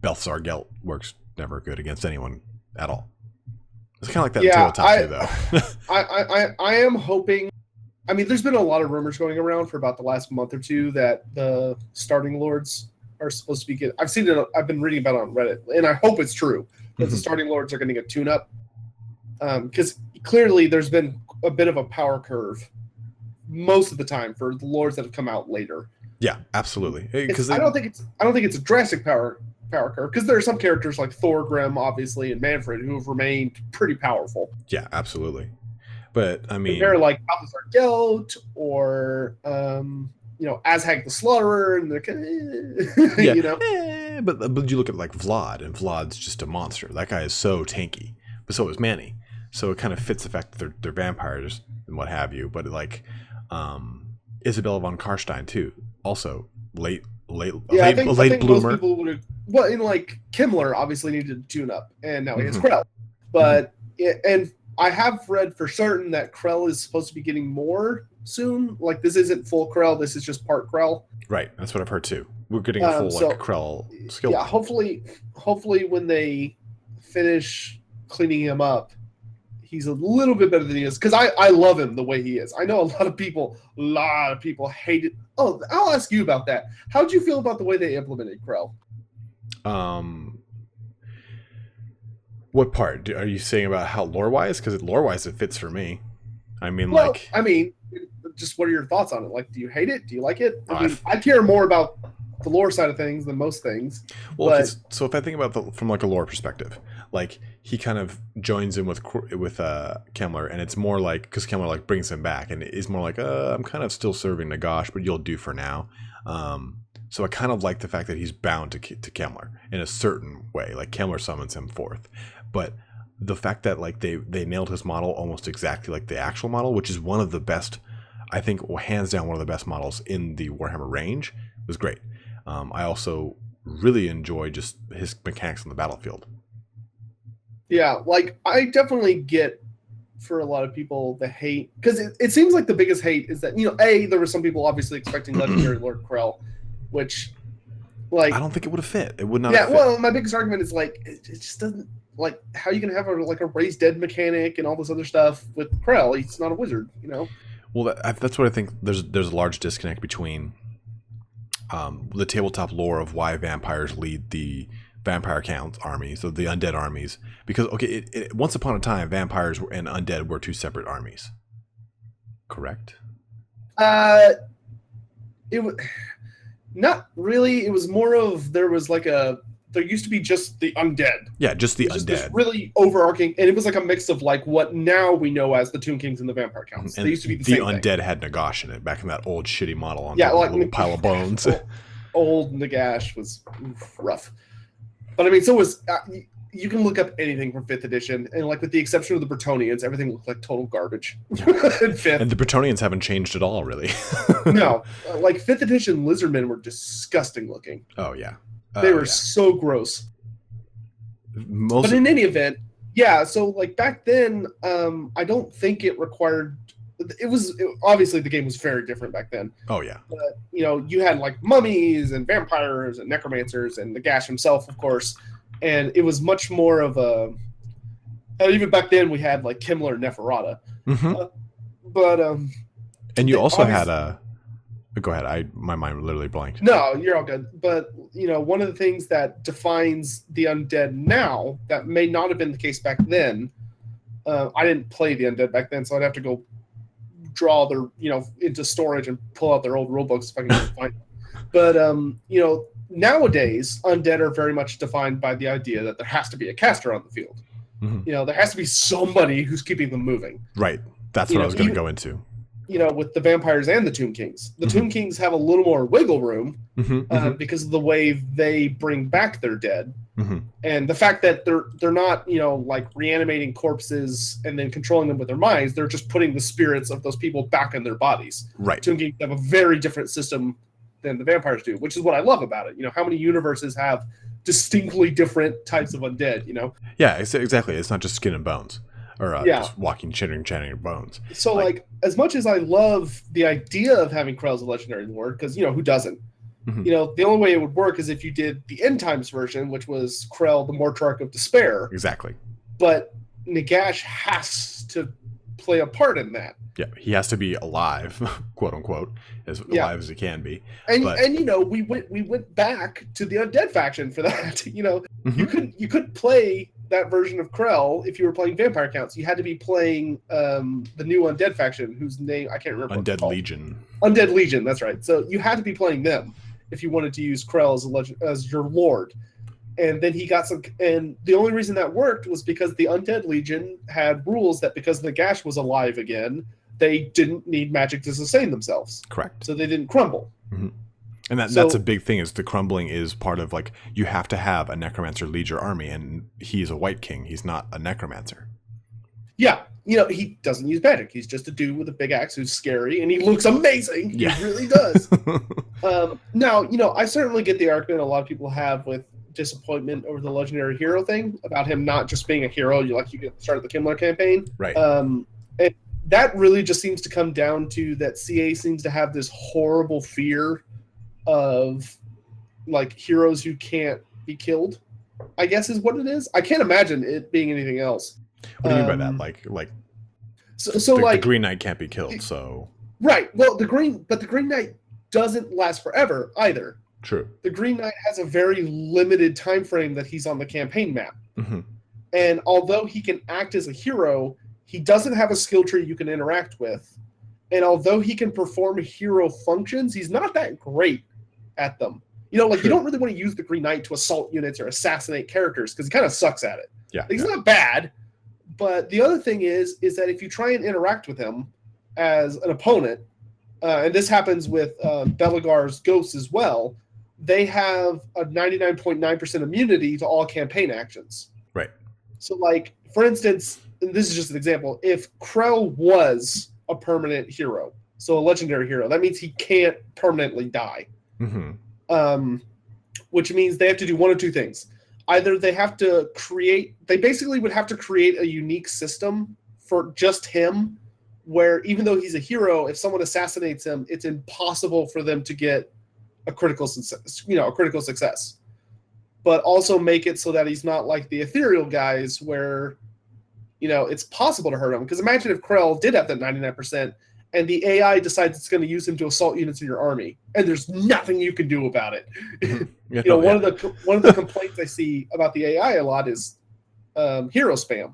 Speaker 1: Balthasar Gelt works never good against anyone at all. It's kind of like that in tabletop too, though.
Speaker 2: I am hoping. I mean, there's been a lot of rumors going around for about the last month or 2 that the starting lords are supposed to be good. I've seen it. I've been reading about it on Reddit, and I hope it's true that the starting lords are going to get tune-up. Because clearly there's been a bit of a power curve most of the time for the lords that have come out later.
Speaker 1: Yeah, absolutely.
Speaker 2: I don't think it's a drastic power curve, because there are some characters like Thorgrim, obviously, and Manfred who have remained pretty powerful.
Speaker 1: Yeah, absolutely. But I mean,
Speaker 2: they're like Balthasar Gelt or Azhag the Slaughterer, and they're you know.
Speaker 1: But you look at like Vlad, and Vlad's just a monster. That guy is so tanky, but so is Manny. So it kind of fits the fact that they're vampires and what have you. But like Isabella von Karstein too, also late bloomer.
Speaker 2: Most people would have. Well, in like Kimmler obviously needed to tune up, and now he has Krell. But and I have read for certain that Krell is supposed to be getting more soon. Like this isn't full Krell, this is just part Krell.
Speaker 1: Right, that's what I've heard too. We're getting a full Krell skill.
Speaker 2: Yeah, hopefully when they finish cleaning him up, he's a little bit better than he is. Because I love him the way he is. I know a lot of people hate it. Oh, I'll ask you about that. How'd you feel about the way they implemented Krell?
Speaker 1: What part are you saying about how lore-wise? Because lore-wise, it fits for me. I mean,
Speaker 2: just what are your thoughts on it? Like, do you hate it? Do you like it? I care more about the lore side of things than most things.
Speaker 1: Well, so if I think about from like a lore perspective, like he kind of joins in with Kemmler, and it's more like because Kemmler like brings him back, and it's more like I'm kind of still serving Nagash, but you'll do for now. So I kind of like the fact that he's bound to Kemmler in a certain way. Like Kemmler summons him forth, but the fact that like they nailed his model almost exactly like the actual model, which is one of the best, I think, hands down one of the best models in the Warhammer range, was great. I also really enjoy just his mechanics on the battlefield.
Speaker 2: Yeah, like I definitely get for a lot of people the hate, because it seems like the biggest hate is that there were some people obviously expecting Legendary Lord Krell, which like
Speaker 1: I don't think it would have fit. It would not.
Speaker 2: Yeah, well, my biggest argument is like it just doesn't, like, how are you gonna have a raise dead mechanic and all this other stuff with Krell? He's not a wizard,
Speaker 1: Well, that's what I think. There's a large disconnect between the tabletop lore of why vampires lead the vampire count armies, so the undead armies, because once upon a time vampires and undead were 2 separate armies, correct?
Speaker 2: It was not really. It was more of there was like a there used to be just the undead.
Speaker 1: Yeah, just the
Speaker 2: Just
Speaker 1: undead.
Speaker 2: this really overarching, and it was like a mix of like what now we know as the Tomb Kings and the Vampire Counts.
Speaker 1: And
Speaker 2: they used to be the same
Speaker 1: undead
Speaker 2: thing.
Speaker 1: had Nagash in it back in that old shitty model on
Speaker 2: Yeah,
Speaker 1: the
Speaker 2: like
Speaker 1: little pile of bones.
Speaker 2: Old Nagash was rough, but I mean, so was you can look up anything from 5th edition, and like with the exception of the Bretonnians, everything looked like total garbage. in 5th.
Speaker 1: And the Bretonnians haven't changed at all, really.
Speaker 2: No, like 5th edition Lizardmen were disgusting looking.
Speaker 1: Oh yeah,
Speaker 2: They were so gross. But in any event, yeah. So like back then, I don't think it required. Obviously the game was very different back then.
Speaker 1: Oh yeah.
Speaker 2: But you had like mummies and vampires and necromancers and Nagash himself, of course, and it was much more of a. Even back then, we had like Kimmler and Neferata.
Speaker 1: And you also had a. Go ahead. My mind literally blanked.
Speaker 2: No, you're all good. But one of the things that defines the undead now that may not have been the case back then. I didn't play the undead back then, so I'd have to go draw their into storage and pull out their old rule books if I can find them. But nowadays undead are very much defined by the idea that there has to be a caster on the field. There has to be somebody who's keeping them moving.
Speaker 1: Right. That's what I was going to go into.
Speaker 2: With the vampires and the Tomb Kings. The Tomb Kings have a little more wiggle room because of the way they bring back their dead. And the fact that they're not, like reanimating corpses and then controlling them with their minds. They're just putting the spirits of those people back in their bodies.
Speaker 1: Right.
Speaker 2: Tomb Kings have a very different system than the vampires do, which is what I love about it. How many universes have distinctly different types of undead,
Speaker 1: Yeah, exactly. It's not just skin and bones. Or just walking, chatting bones.
Speaker 2: So, like, as much as I love the idea of having Krell as a legendary lord, because, who doesn't? The only way it would work is if you did the End Times version, which was Krell, the Mortarch of Despair.
Speaker 1: Exactly.
Speaker 2: But Nagash has to play a part in that.
Speaker 1: Yeah, he has to be alive, quote unquote, as alive as he can be.
Speaker 2: And we went back to the Undead faction for that. You couldn't play that version of Krell if you were playing Vampire Counts. You had to be playing the new Undead faction, whose name I can't remember.
Speaker 1: Undead Legion.
Speaker 2: Undead Legion, that's right. So you had to be playing them if you wanted to use Krell as your lord. And then he got some, and the only reason that worked was because the Undead Legion had rules that because Nagash was alive again, they didn't need magic to sustain themselves.
Speaker 1: Correct.
Speaker 2: So they didn't crumble.
Speaker 1: And that's a big thing, is the crumbling is part of, like, you have to have a necromancer lead your army, and he's a white king. He's not a necromancer.
Speaker 2: Yeah. He doesn't use magic. He's just a dude with a big axe who's scary, and he looks amazing.
Speaker 1: Yeah.
Speaker 2: He really does. Now, I certainly get the argument a lot of people have with disappointment over the legendary hero thing, about him not just being a hero you get at the start of the Kimmler campaign.
Speaker 1: Right.
Speaker 2: And that really just seems to come down to that CA seems to have this horrible fear of, like, heroes who can't be killed, I guess is what it is. I can't imagine it being anything else.
Speaker 1: What do you mean by that? Like the Green Knight can't be killed, so... Right.
Speaker 2: Well, the Green Knight doesn't last forever either.
Speaker 1: True.
Speaker 2: The Green Knight has a very limited time frame that he's on the campaign map. And although he can act as a hero, he doesn't have a skill tree you can interact with. And although he can perform hero functions, he's not that great at them. You don't really want to use the Green Knight to assault units or assassinate characters because he kind of sucks at it.
Speaker 1: Yeah.
Speaker 2: He's not bad. But the other thing is that if you try and interact with him as an opponent, and this happens with Belagar's ghosts as well, they have a 99.9% immunity to all campaign actions.
Speaker 1: Right.
Speaker 2: So, like, for instance, and this is just an example, if Krell was a permanent hero, so a legendary hero, that means he can't permanently die. Which means they have to do one of two things. Either they basically would have to create a unique system for just him, where even though he's a hero, if someone assassinates him, it's impossible for them to get a critical success. But also make it so that he's not like the ethereal guys where, it's possible to hurt him. Because imagine if Krell did have that 99%, and the AI decides it's going to use him to assault units in your army, and there's nothing you can do about it. One of the complaints I see about the AI a lot is hero spam.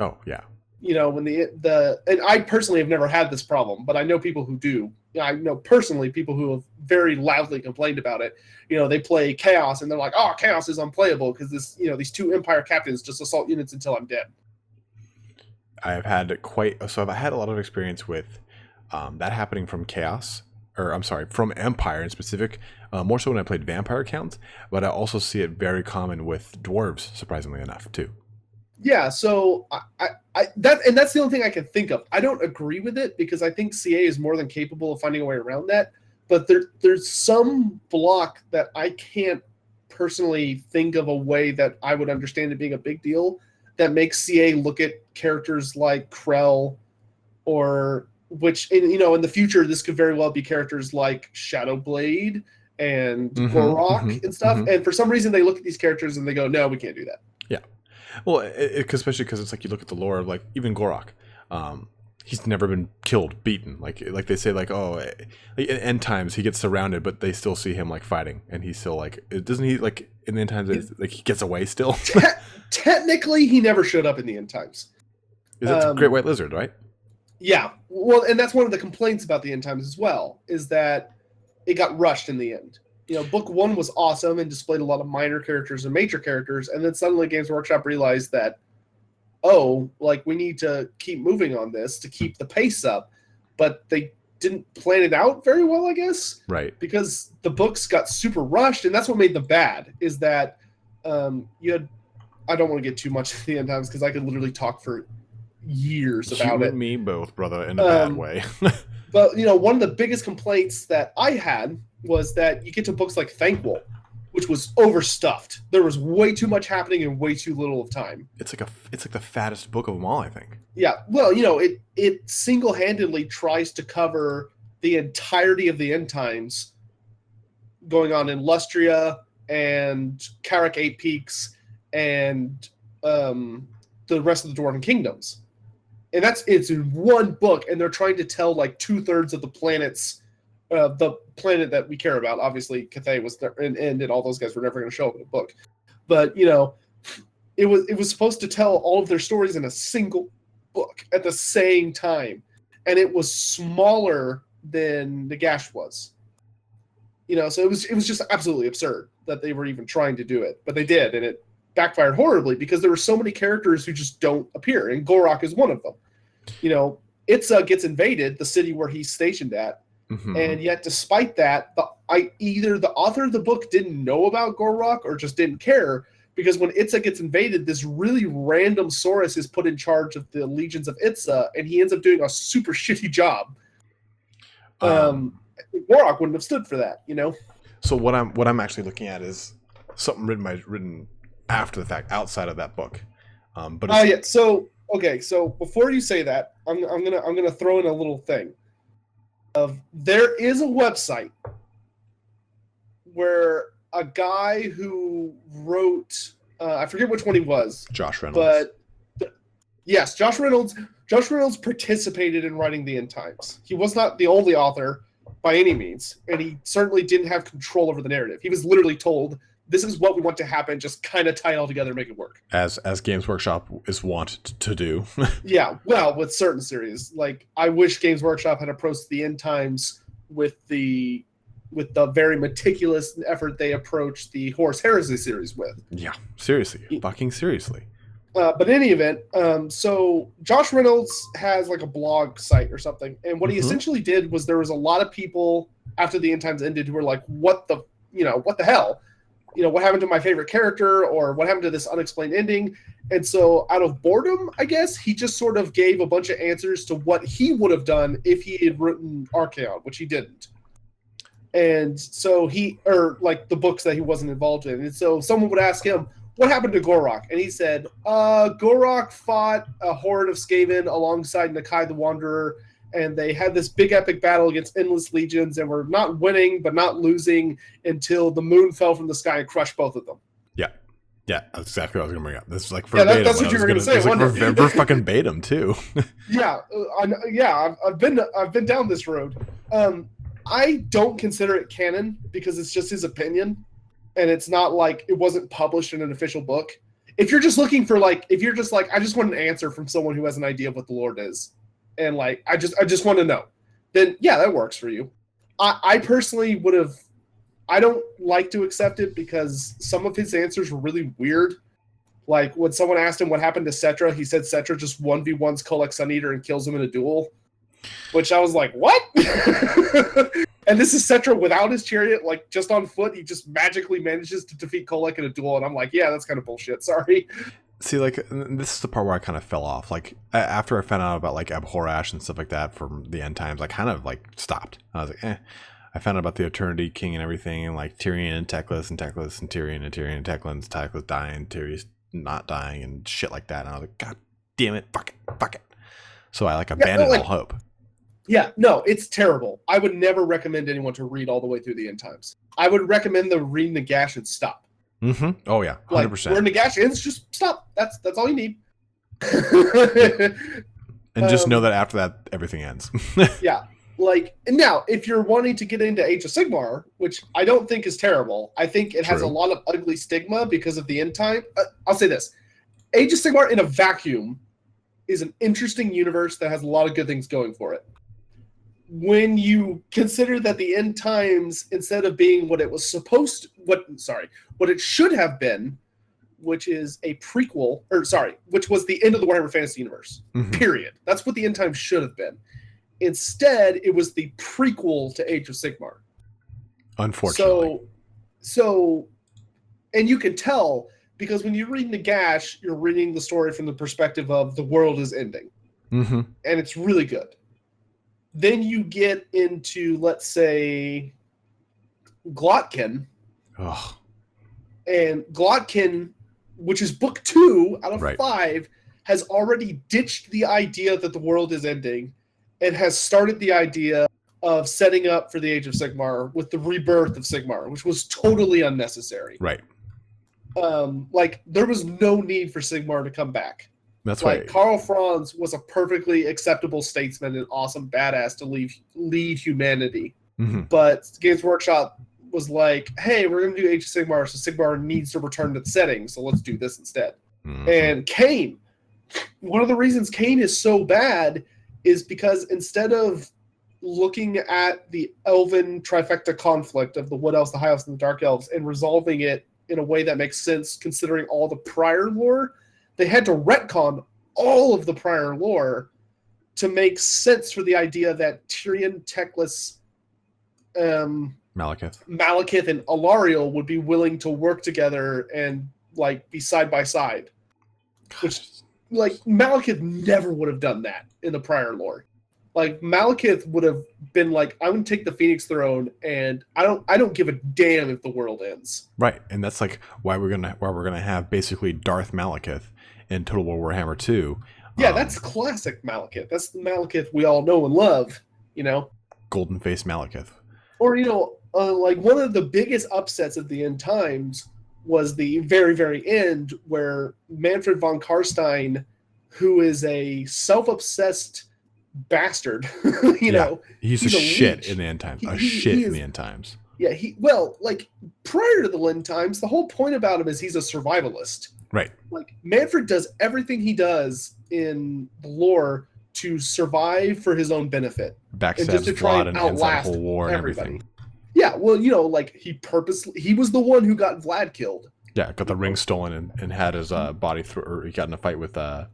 Speaker 1: Oh yeah.
Speaker 2: When and I personally have never had this problem, but I know people who do. I know personally people who have very loudly complained about it. They play Chaos and they're like, "Oh, Chaos is unplayable because these two Empire captains just assault units until I'm dead."
Speaker 1: I've had I've had a lot of experience with that happening from Chaos, or I'm sorry, from Empire in specific, more so when I played Vampire accounts, but I also see it very common with Dwarves, surprisingly enough, too.
Speaker 2: Yeah, so that's the only thing I can think of. I don't agree with it because I think CA is more than capable of finding a way around that, but there's some block that I can't personally think of a way that I would understand it being a big deal that makes CA look at characters like Krell, or which in the future this could very well be characters like Shadowblade and Gorok and stuff. And for some reason they look at these characters and they go, "No, we can't do that."
Speaker 1: Yeah, well, especially because it's like you look at the lore of like even Gorok. He's never been killed, beaten. Like they say, like, oh, in end times he gets surrounded, but they still see him like fighting, and he's still like, doesn't he like in the end times like he gets away still?
Speaker 2: Technically, he never showed up in the end times.
Speaker 1: Is it the Great White Lizard, right?
Speaker 2: Yeah, well, and that's one of the complaints about the end times as well, is that it got rushed in the end. Book 1 was awesome and displayed a lot of minor characters and major characters, and then suddenly Games Workshop realized that, we need to keep moving on this to keep the pace up, but they didn't plan it out very well, I guess.
Speaker 1: Right.
Speaker 2: Because the books got super rushed, and that's what made them bad, is that you had, I don't want to get too much into the end times because I could literally talk for years about
Speaker 1: you
Speaker 2: it.
Speaker 1: and me both, brother, in a bad way.
Speaker 2: But one of the biggest complaints that I had was that you get to books like Thankwol, which was overstuffed. There was way too much happening in way too little of time.
Speaker 1: It's like the fattest book of them all, I think.
Speaker 2: Yeah, well, it single-handedly tries to cover the entirety of the end times going on in Lustria and Carrick Eight Peaks and the rest of the Dwarven Kingdoms. And it's in one book, and they're trying to tell like 2/3 of the planets, the planet that we care about. Obviously, Cathay was there, and all those guys were never going to show up in the book. But it was supposed to tell all of their stories in a single book at the same time, and it was smaller than Nagash was. So it was just absolutely absurd that they were even trying to do it, but they did, and it backfired horribly because there were so many characters who just don't appear, and Gorok is one of them. Itza gets invaded, the city where he's stationed at, and yet despite that, either the author of the book didn't know about Gorok or just didn't care, because when Itza gets invaded, this really random Saurus is put in charge of the legions of Itza, and he ends up doing a super shitty job. Gorok wouldn't have stood for that,
Speaker 1: So what I'm actually looking at is something written after the fact, outside of that book.
Speaker 2: Yeah. So before you say that, I'm gonna throw in a little thing. There is a website where a guy who wrote, I forget which one he was,
Speaker 1: Josh Reynolds.
Speaker 2: But yes, Josh Reynolds. Josh Reynolds participated in writing the end times. He was not the only author by any means, and he certainly didn't have control over the narrative. He was literally told, "This is what we want to happen. Just kind of tie it all together and make it work." As
Speaker 1: Games Workshop is wont to do.
Speaker 2: Yeah, well, with certain series, like I wish Games Workshop had approached the end times with the very meticulous effort they approached the Horus Heresy series with.
Speaker 1: Yeah, seriously, fucking seriously.
Speaker 2: But in any event, so Josh Reynolds has like a blog site or something, and what he essentially did was there was a lot of people after the end times ended who were like, "What the hell? What happened to my favorite character, or what happened to this unexplained ending?" And so out of boredom, I guess, he just sort of gave a bunch of answers to what he would have done if he had written Archaon, which he didn't. And so the books that he wasn't involved in. And so someone would ask him, "What happened to Gorok?" And he said, Gorok fought a horde of Skaven alongside Nakai the Wanderer, and they had this big epic battle against endless legions, and were not winning but not losing until the moon fell from the sky and crushed both of them.
Speaker 1: Yeah, that's exactly what I was going to bring up. This is like verbatim.
Speaker 2: Yeah, that's what you were going to say.
Speaker 1: It's like fucking Batum too.
Speaker 2: I've been down this road. I don't consider it canon because it's just his opinion, and it's not like it wasn't published in an official book. If you're just looking for I just want an answer from someone who has an idea of what the Lord is, and I just want to know. then yeah, that works for you. I personally would have. I don't like to accept it because some of his answers were really weird. Like when someone asked him what happened to Cetra, he said Cetra just 1v1s Kolek Suneater and kills him in a duel. Which I was like, what? And this is Cetra without his chariot, like just on foot. He just magically manages to defeat Kolek in a duel. And I'm like, yeah, that's kind of bullshit. Sorry.
Speaker 1: See, like, this is the part where I kind of fell off. Like, after I found out about, like, Abhorrash and stuff like that from the end times, I kind of, like, stopped. I was like, eh. I found out about the Eternity King and everything, and, like, Tyrion and Teclis and Teclis and Tyrion and Tyrion and Teclis dying, Tyrion's not dying, and shit like that. And I was like, God damn it, fuck it. So I, like, abandoned all hope.
Speaker 2: Yeah, no, it's terrible. I would never recommend anyone to read all the way through the end times. I would recommend them read Nagash and stop.
Speaker 1: Mm-hmm. Oh yeah, 100%.
Speaker 2: Like, where Nagash ends, just stop. That's all you need.
Speaker 1: And just know that after that, everything ends.
Speaker 2: Yeah. Like, and now, if you're wanting to get into Age of Sigmar, which I don't think is terrible, I think it has a lot of ugly stigma because of the end time. I'll say this. Age of Sigmar in a vacuum is an interesting universe that has a lot of good things going for it. When you consider that the end times, instead of being what it was what it should have been, which is a prequel, which was the end of the Warhammer Fantasy universe, period. That's what the end times should have been. Instead, it was the prequel to Age of Sigmar.
Speaker 1: Unfortunately.
Speaker 2: So, and you can tell, because when you read Nagash, you're reading the story from the perspective of the world is ending.
Speaker 1: Mm-hmm.
Speaker 2: And it's really good. Then you get into, let's say, Glotkin.
Speaker 1: Ugh.
Speaker 2: And Glotkin, which is book 2 out of 5, has already ditched the idea that the world is ending and has started the idea of setting up for the Age of Sigmar with the rebirth of Sigmar, which was totally unnecessary.
Speaker 1: Right.
Speaker 2: Like, there was no need for Sigmar to come back.
Speaker 1: That's
Speaker 2: like,
Speaker 1: right.
Speaker 2: Karl Franz was a perfectly acceptable statesman and awesome badass to lead humanity.
Speaker 1: Mm-hmm.
Speaker 2: But Games Workshop was like, hey, we're going to do Age of Sigmar, so Sigmar needs to return to the setting, so let's do this instead.
Speaker 1: Mm-hmm.
Speaker 2: And Kane, one of the reasons Kane is so bad is because instead of looking at the Elven trifecta conflict of the Wood Elves, the High Elves, and the Dark Elves and resolving it in a way that makes sense considering all the prior lore, they had to retcon all of the prior lore to make sense for the idea that Tyrion, Teclis, Malekith, and Alariel would be willing to work together and like be side by side. Which, like, Malekith never would have done that in the prior lore. Like, Malekith would have been like, I'm going to take the Phoenix Throne, and I don't give a damn if the world ends.
Speaker 1: Right, and that's like why we're gonna have basically Darth Malekith in Total War Warhammer 2.
Speaker 2: Yeah, that's classic Malekith. That's the Malekith we all know and love, you know?
Speaker 1: Golden Face Malekith.
Speaker 2: Or, you know, like one of the biggest upsets of the end times was the very, very end where Manfred von Karstein, who is a self-obsessed bastard, you know.
Speaker 1: He's a shit leech in the end times. In the end times.
Speaker 2: Yeah, like, prior to the end times, the whole point about him is he's a survivalist.
Speaker 1: Right.
Speaker 2: Like, Manfred does everything he does in the lore to survive for his own benefit.
Speaker 1: Backstabs Vlad and ends that whole war and everything.
Speaker 2: Yeah, well, you know, like, he was the one who got Vlad killed.
Speaker 1: Yeah, got the ring stolen and had his body or he got in a fight with the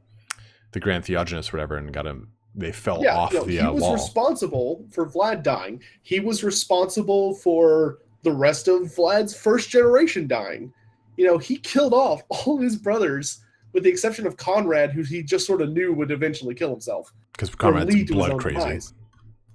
Speaker 1: Grand Theogenes or whatever and got him. They fell off the wall.
Speaker 2: He was responsible for Vlad dying. He was responsible for the rest of Vlad's first generation dying. You know, he killed off all his brothers with the exception of Conrad, who he just sort of knew would eventually kill himself.
Speaker 1: Because Conrad's blood crazy. Demise.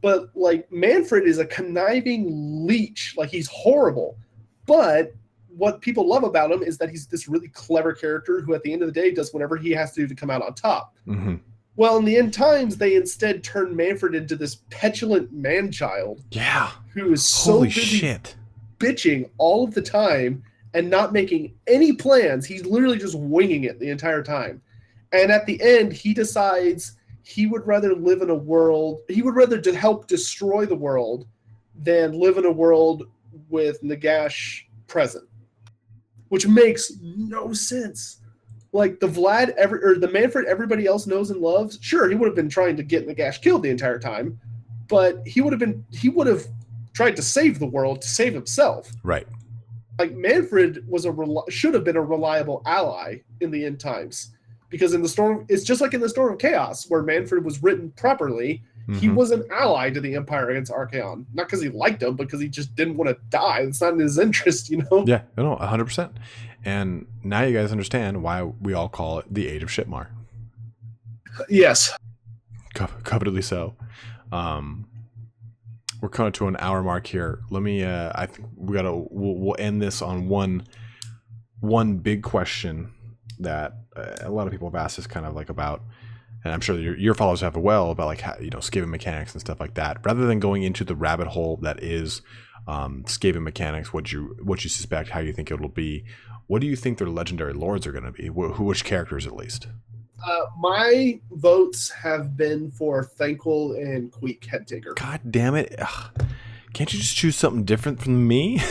Speaker 2: But, like, Manfred is a conniving leech. Like, he's horrible. But what people love about him is that he's this really clever character who, at the end of the day, does whatever he has to do to come out on top.
Speaker 1: Mm-hmm.
Speaker 2: Well, in the end times, they instead turn Manfred into this petulant man-child.
Speaker 1: Yeah.
Speaker 2: Who is so busy bitching all of the time and not making any plans. He's literally just winging it the entire time. And at the end, he decides he would rather live in a world, he would rather help destroy the world than live in a world with Nagash present. Which makes no sense. Like, the the Manfred everybody else knows and loves, sure, he would have been trying to get Nagash killed the entire time, but he would have tried to save the world to save himself.
Speaker 1: Right.
Speaker 2: Like Manfred should have been a reliable ally in the end times, because it's just like in the Storm of Chaos, where Manfred was written properly. He was an ally to the Empire against Archaon, not because he liked him, but because he just didn't want to die. It's not in his interest, you know?
Speaker 1: Yeah, no, 100%. And now you guys understand why we all call it the Age of Shitmar.
Speaker 2: Yes.
Speaker 1: Covetedly so. We're coming to an hour mark here. Let me, I think we'll end this on one big question that a lot of people have asked us kind of like about, and I'm sure your followers have as well, about like how, Skaven mechanics and stuff like that. Rather than going into the rabbit hole that is Skaven mechanics, what you suspect, how you think it will be, what do you think their legendary lords are going to be? Which characters at least?
Speaker 2: My votes have been for Thankful and Queek Headtaker.
Speaker 1: God damn it. Ugh. Can't you just choose something different from me?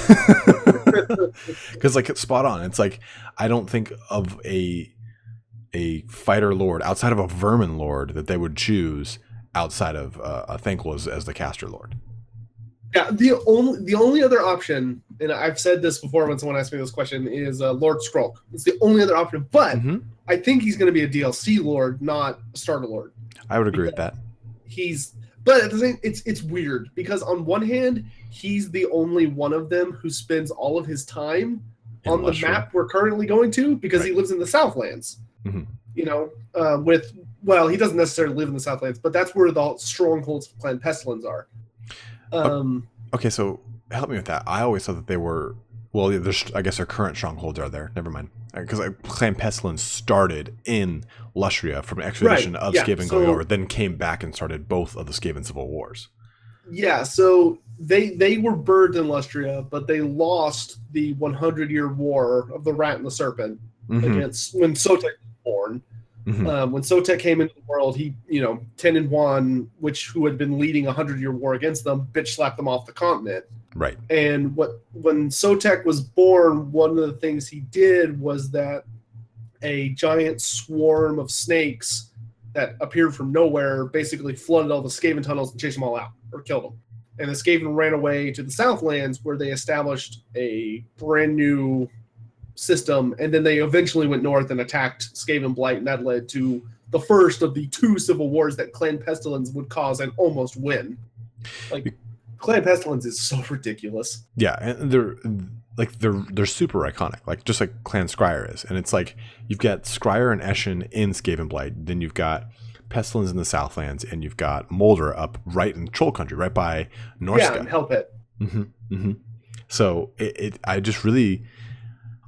Speaker 1: Because like it's spot on. It's like I don't think of a fighter lord outside of a vermin lord that they would choose outside of a Thankful as the caster lord.
Speaker 2: Yeah, the only other option, and I've said this before when someone asked me this question, is Lord Skrulk. It's the only other option, but I think he's going to be a DLC lord, not a starter lord.
Speaker 1: I would agree with that.
Speaker 2: But at the same, it's weird because on one hand, he's the only one of them who spends all of his time on the map we're currently going to, because he lives in the Southlands. He doesn't necessarily live in the Southlands, but that's where the strongholds of Clan Pestilence are.
Speaker 1: Okay, so help me with that. I always thought that they were, well, I guess their current strongholds are there. Never mind. Because Clan Pestilence started in Lustria from an expedition of Skaven going over, then came back and started both of the Skaven Civil Wars. Yeah,
Speaker 2: so they were birthed in Lustria, but they lost the 100-year war of the Rat and the Serpent against when Sotek was born. When Sotek came into the world, he, Ten and Juan, who had been leading a 100-year war against them, bitch slapped them off the continent.
Speaker 1: Right.
Speaker 2: And when Sotek was born, one of the things he did was that a giant swarm of snakes that appeared from nowhere basically flooded all the Skaven tunnels and chased them all out, or killed them. And the Skaven ran away to the Southlands, where they established a brand new system, and then they eventually went north and attacked Skaven Blight, and that led to the first of the two civil wars that Clan Pestilence would cause and almost win. Like, Clan Pestilence is so ridiculous.
Speaker 1: Yeah, and they're super iconic, like just like Clan Scryer is. And it's like you've got Scryer and Eshin in Skaven Blight, then you've got Pestilence in the Southlands, and you've got Moldor up right in Troll Country, right by Norska.
Speaker 2: Yeah, and Hellpit.
Speaker 1: So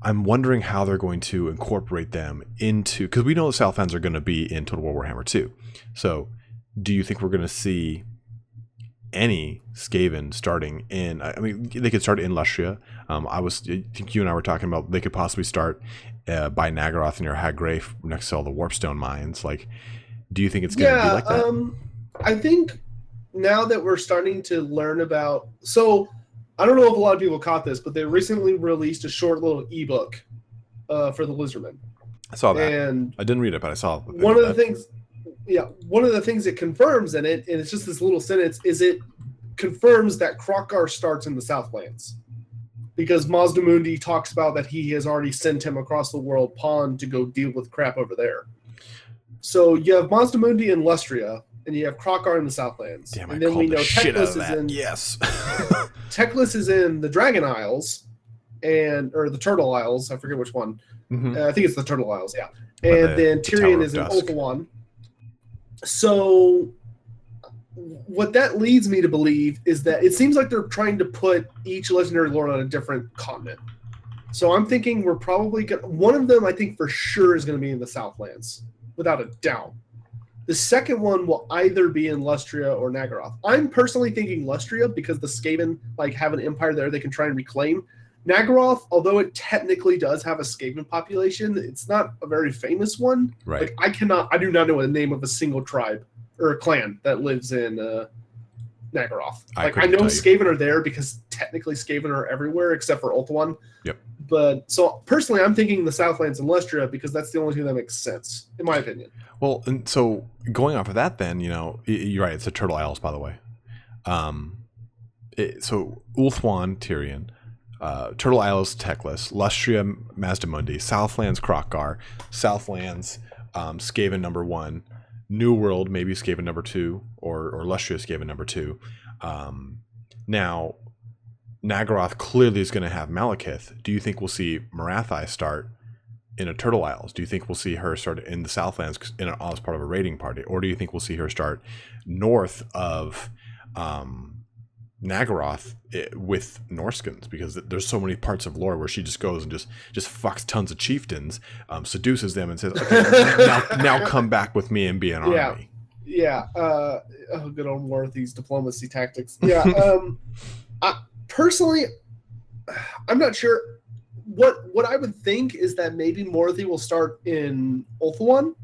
Speaker 1: I'm wondering how they're going to incorporate them into, because we know the Southlands are going to be in Total War Warhammer 2. So do you think we're going to see any Skaven starting in, I mean, they could start in Lustria. I think you and I were talking about they could possibly start by Nagaroth near Haggrave next to all the Warpstone mines. Like, do you think it's going to be like that?
Speaker 2: I think now that we're starting to learn about, so I don't know if a lot of people caught this, but they recently released a short little ebook for the Lizardmen.
Speaker 1: I saw that.
Speaker 2: And
Speaker 1: I didn't read it, but I saw
Speaker 2: one of the things. Yeah, one of the things it confirms in it, and it's just this little sentence, is it confirms that Krokar starts in the Southlands. Because Mazdamundi talks about that he has already sent him across the world pond to go deal with crap over there. So you have Mazdamundi in Lustria, and you have Krokar in the Southlands.
Speaker 1: Damn,
Speaker 2: and then we know Teclis is in.
Speaker 1: Yes.
Speaker 2: Teclis is in the Dragon Isles, or the Turtle Isles. I forget which one. I think it's the Turtle Isles, yeah. And then Tyrion is in Ulthuan. So what that leads me to believe is that it seems like they're trying to put each legendary lord on a different continent. So I'm thinking we're probably one of them I think for sure is going to be in the Southlands, without a doubt. The second one will either be in Lustria or Nagaroth. I'm personally thinking Lustria because the Skaven have an empire there they can try and reclaim. Nagaroth, although it technically does have a Skaven population, it's not a very famous one.
Speaker 1: Right.
Speaker 2: I do not know the name of a single tribe or a clan that lives in Nagaroth. I know Skaven are there because technically Skaven are everywhere except for Ulthuan.
Speaker 1: Yep.
Speaker 2: But so personally, I'm thinking the Southlands and Lustria because that's the only thing that makes sense, in my opinion.
Speaker 1: Well, and so going off of that, then you're right. It's the Turtle Isles, by the way. So Ulthuan Tyrion, Turtle Isles Teclis, Lustria Mazdamundi, Southlands Krokkar, Southlands Skaven number 1, New World maybe Skaven number 2, or Lustria Skaven number 2. Now Nagaroth clearly is going to have Malekith. Do you think we'll see Morathi start in a Turtle Isles? Do you think we'll see her start in the Southlands as part of a raiding party, or do you think we'll see her start north of Nagaroth with Norskans, because there's so many parts of lore where she just goes and just fucks tons of chieftains, seduces them, and says, "Okay, now come back with me and be an army."
Speaker 2: Yeah. Good old Morathi's diplomacy tactics. Yeah. Personally, I'm not sure. What I would think is that maybe Morathi will start in Ulthuan,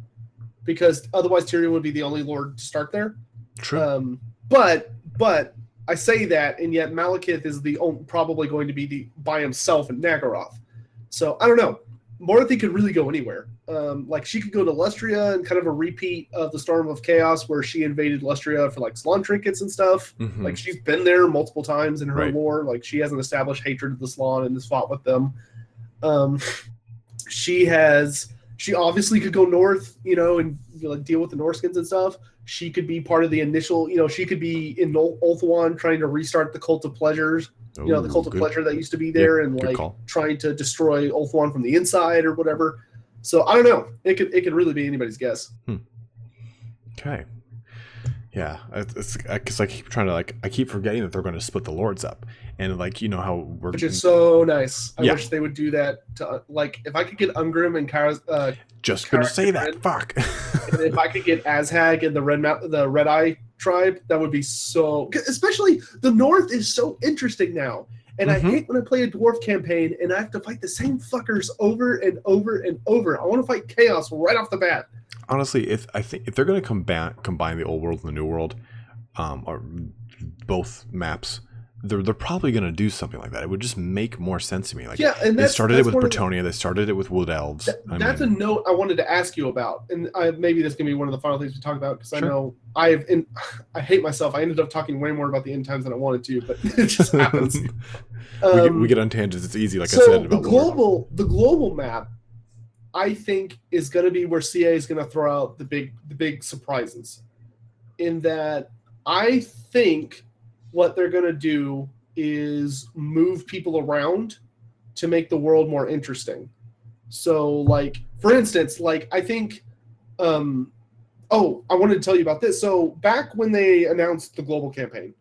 Speaker 2: because otherwise Tyrion would be the only lord to start there.
Speaker 1: True.
Speaker 2: But I say that, and yet Malekith is probably going to be by himself in Nagaroth. So I don't know. Morathi could really go anywhere. Like she could go to Lustria and kind of a repeat of the Storm of Chaos, where she invaded Lustria for like Slann trinkets and stuff. Mm-hmm. Like she's been there multiple times in her lore. Like she has an established hatred of the Slann and has fought with them. She obviously could go north, and deal with the Norskins and stuff. She could be part of the initial, she could be in Ulthuan trying to restart the Cult of Pleasures, the Cult of Pleasure that used to be there, and trying to destroy Ulthuan from the inside or whatever. So I don't know. It could really be anybody's guess.
Speaker 1: Okay. Yeah, it's because I keep trying to I keep forgetting that they're going to split the lords up, and how
Speaker 2: which is so nice. I wish they would do that. To if I could get Ungrim and Kara's,
Speaker 1: just going to say that. Fuck.
Speaker 2: And if I could get Azhag and the Red Eye tribe, that would be so. Especially the North is so interesting now, and I hate when I play a dwarf campaign and I have to fight the same fuckers over and over and over. I want to fight chaos right off the bat.
Speaker 1: Honestly, if they're going to combine the old world and the new world, or both maps, they're probably going to do something like that. It would just make more sense to me. And they started it with Bretonnia. They started it with Wood Elves.
Speaker 2: That's a note I wanted to ask you about, and maybe this can be one of the final things we talk about, because I know I hate myself. I ended up talking way more about the end times than I wanted to, but it just happens.
Speaker 1: We get on tangents. It's easy, like I said.
Speaker 2: About the global map, I think, is going to be where CA is going to throw out the big surprises. In that, I think what they're going to do is move people around to make the world more interesting. So, for instance, I think, I wanted to tell you about this. So, back when they announced the global campaign,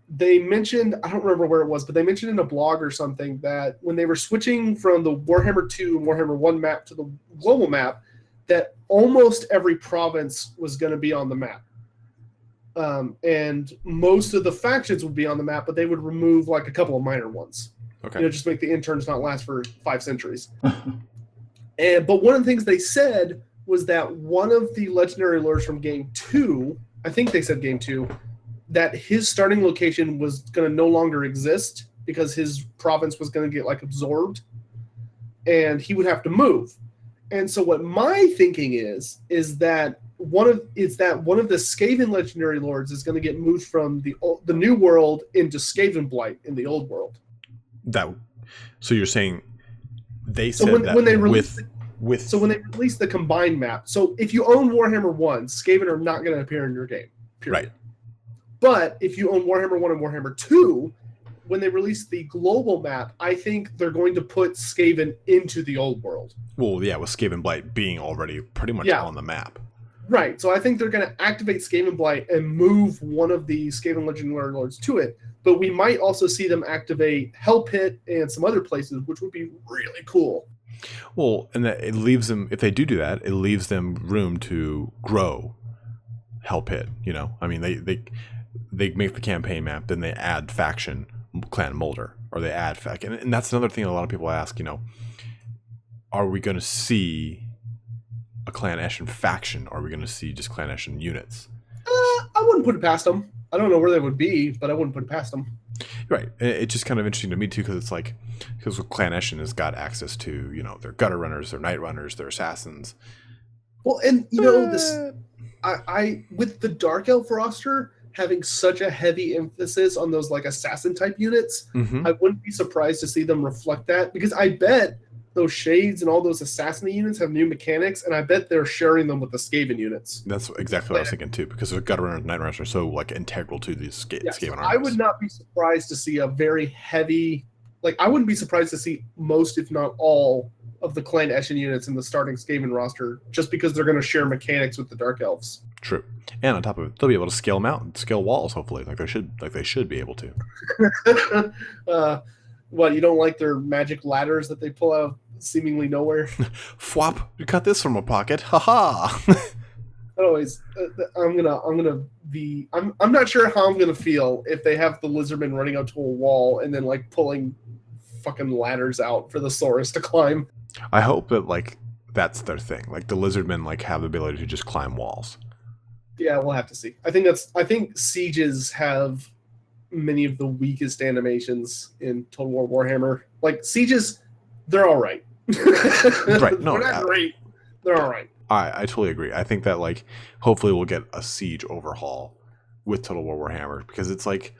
Speaker 2: they mentioned, I don't remember where it was, but they mentioned in a blog or something that when they were switching from the Warhammer 2 and Warhammer 1 map to the global map, that almost every province was going to be on the map. And most of the factions would be on the map, but they would remove a couple of minor ones. Okay. Just make the interns not last for 5 centuries. But one of the things they said was that one of the legendary lords from Game 2, I think they said Game 2, that his starting location was going to no longer exist because his province was going to get absorbed, and he would have to move. And so what my thinking is that one of the Skaven Legendary Lords is going to get moved from the new world into Skaven Blight in the old world.
Speaker 1: So you're saying they said when they release
Speaker 2: the combined map. So if you own Warhammer 1, Skaven are not going to appear in your game. Period. Right. But if you own Warhammer 1 and Warhammer 2, when they release the global map, I think they're going to put Skaven into the old world.
Speaker 1: Well, yeah, with Skaven Blight being already pretty much on the map.
Speaker 2: Right. So I think they're going to activate Skaven Blight and move one of the Skaven Legendary Lords to it. But we might also see them activate Hell Pit and some other places, which would be really cool.
Speaker 1: Well, and that it leaves them, if they do that, it leaves them room to grow Hell Pit. I mean, they make the campaign map, then they add faction Clan Mulder, or they add faction. And that's another thing a lot of people ask, are we going to see a Clan Eshin faction, or are we going to see just Clan Eshin units?
Speaker 2: I wouldn't put it past them. I don't know where they would be, but I wouldn't put it past them.
Speaker 1: Right. It's just kind of interesting to me too, because because Clan Eshin has got access to, their gutter runners, their night runners, their assassins.
Speaker 2: Well, and this, I with the Dark Elf roster, having such a heavy emphasis on those like assassin type units,
Speaker 1: Mm-hmm.
Speaker 2: I wouldn't be surprised to see them reflect that, because I bet those shades and all those assassin units have new mechanics, and I bet they're sharing them with the Skaven units.
Speaker 1: That's exactly what I was thinking too, because the Gut Runner and Night Runners are so like integral to these Skaven armies.
Speaker 2: I would not be surprised to see a very heavy, like I wouldn't be surprised to see most, if not all, of the Clan Eshin units in the starting Skaven roster, just because they're going to share mechanics with the Dark Elves.
Speaker 1: True, and on top of it, they'll be able to scale them out and scale walls. Hopefully, like they should be able to.
Speaker 2: What, you don't like their magic ladders that they pull out of seemingly nowhere?
Speaker 1: Fwop! You cut this from my pocket. Ha ha!
Speaker 2: Anyways, I'm not sure how I'm gonna feel if they have the Lizardmen running out to a wall and then like pulling fucking ladders out for the Saurus to climb.
Speaker 1: I hope that like that's their thing. Like the Lizardmen like have the ability to just climb walls.
Speaker 2: Yeah, we'll have to see. I think sieges have many of the weakest animations in Total War Warhammer. Like sieges, they're all right.
Speaker 1: Right? No,
Speaker 2: they're not great. They're all right.
Speaker 1: I totally agree. I think that like hopefully we'll get a siege overhaul with Total War Warhammer, because it's like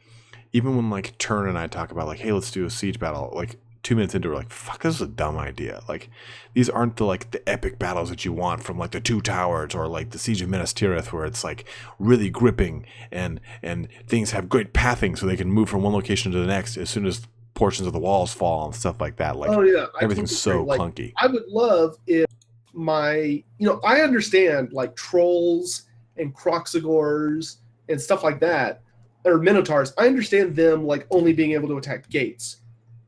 Speaker 1: even when like Turn and I talk about like, hey, let's do a siege battle, like 2 minutes into it, we're like, fuck, this is a dumb idea. Like these aren't the epic battles that you want from like the Two Towers or like the Siege of Minas Tirith, where it's like really gripping and things have great pathing so they can move from one location to the next as soon as portions of the walls fall and stuff like that. Like,
Speaker 2: oh yeah,
Speaker 1: everything's so clunky.
Speaker 2: I would love if I understand like trolls and Kroxigors and stuff like that, or Minotaurs. I understand them like only being able to attack gates.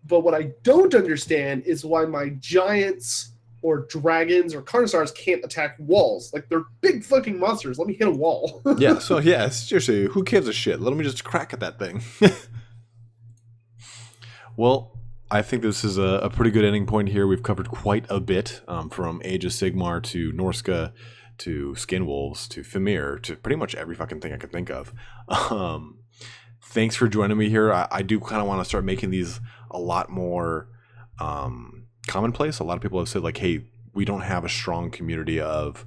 Speaker 2: But what I don't understand is why my giants or dragons or Carnosaurs can't attack walls. Like, they're big fucking monsters. Let me hit a wall.
Speaker 1: Yeah, so yeah, seriously, who gives a shit? Let me just crack at that thing. Well, I think this is a pretty good ending point here. We've covered quite a bit, from Age of Sigmar to Norska to Skinwolves to Fimir to pretty much every fucking thing I could think of. Thanks for joining me here. I do kind of want to start making these a lot more commonplace. A lot of people have said like, hey, we don't have a strong community of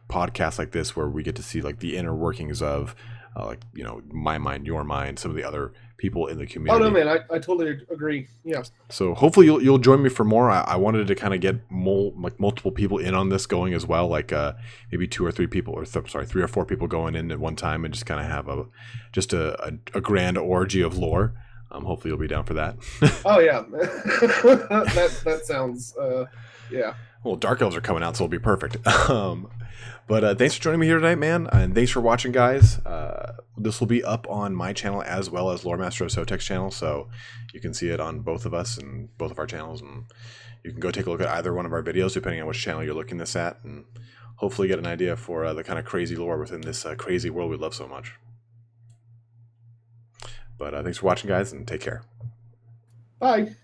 Speaker 1: podcasts like this where we get to see like the inner workings of like, you know, my mind, your mind, some of the other people in the community.
Speaker 2: Oh no, man, I totally agree. Yeah.
Speaker 1: So hopefully you'll join me for more. I wanted to kind of get multiple people in on this going as well, like maybe 2 or 3 people, or 3 or 4 people going in at one time, and just kind of have a grand orgy of lore. Hopefully you'll be down for that.
Speaker 2: Oh yeah, that sounds yeah.
Speaker 1: Well, Dark Elves are coming out, so it'll be perfect. But thanks for joining me here tonight, man, and thanks for watching, guys. This will be up on my channel as well as Loremaster of Sotek's channel, so you can see it on both of us and both of our channels, and you can go take a look at either one of our videos depending on which channel you're looking this at, and hopefully get an idea for the kind of crazy lore within this crazy world we love so much. But thanks for watching, guys, and take care.
Speaker 2: Bye.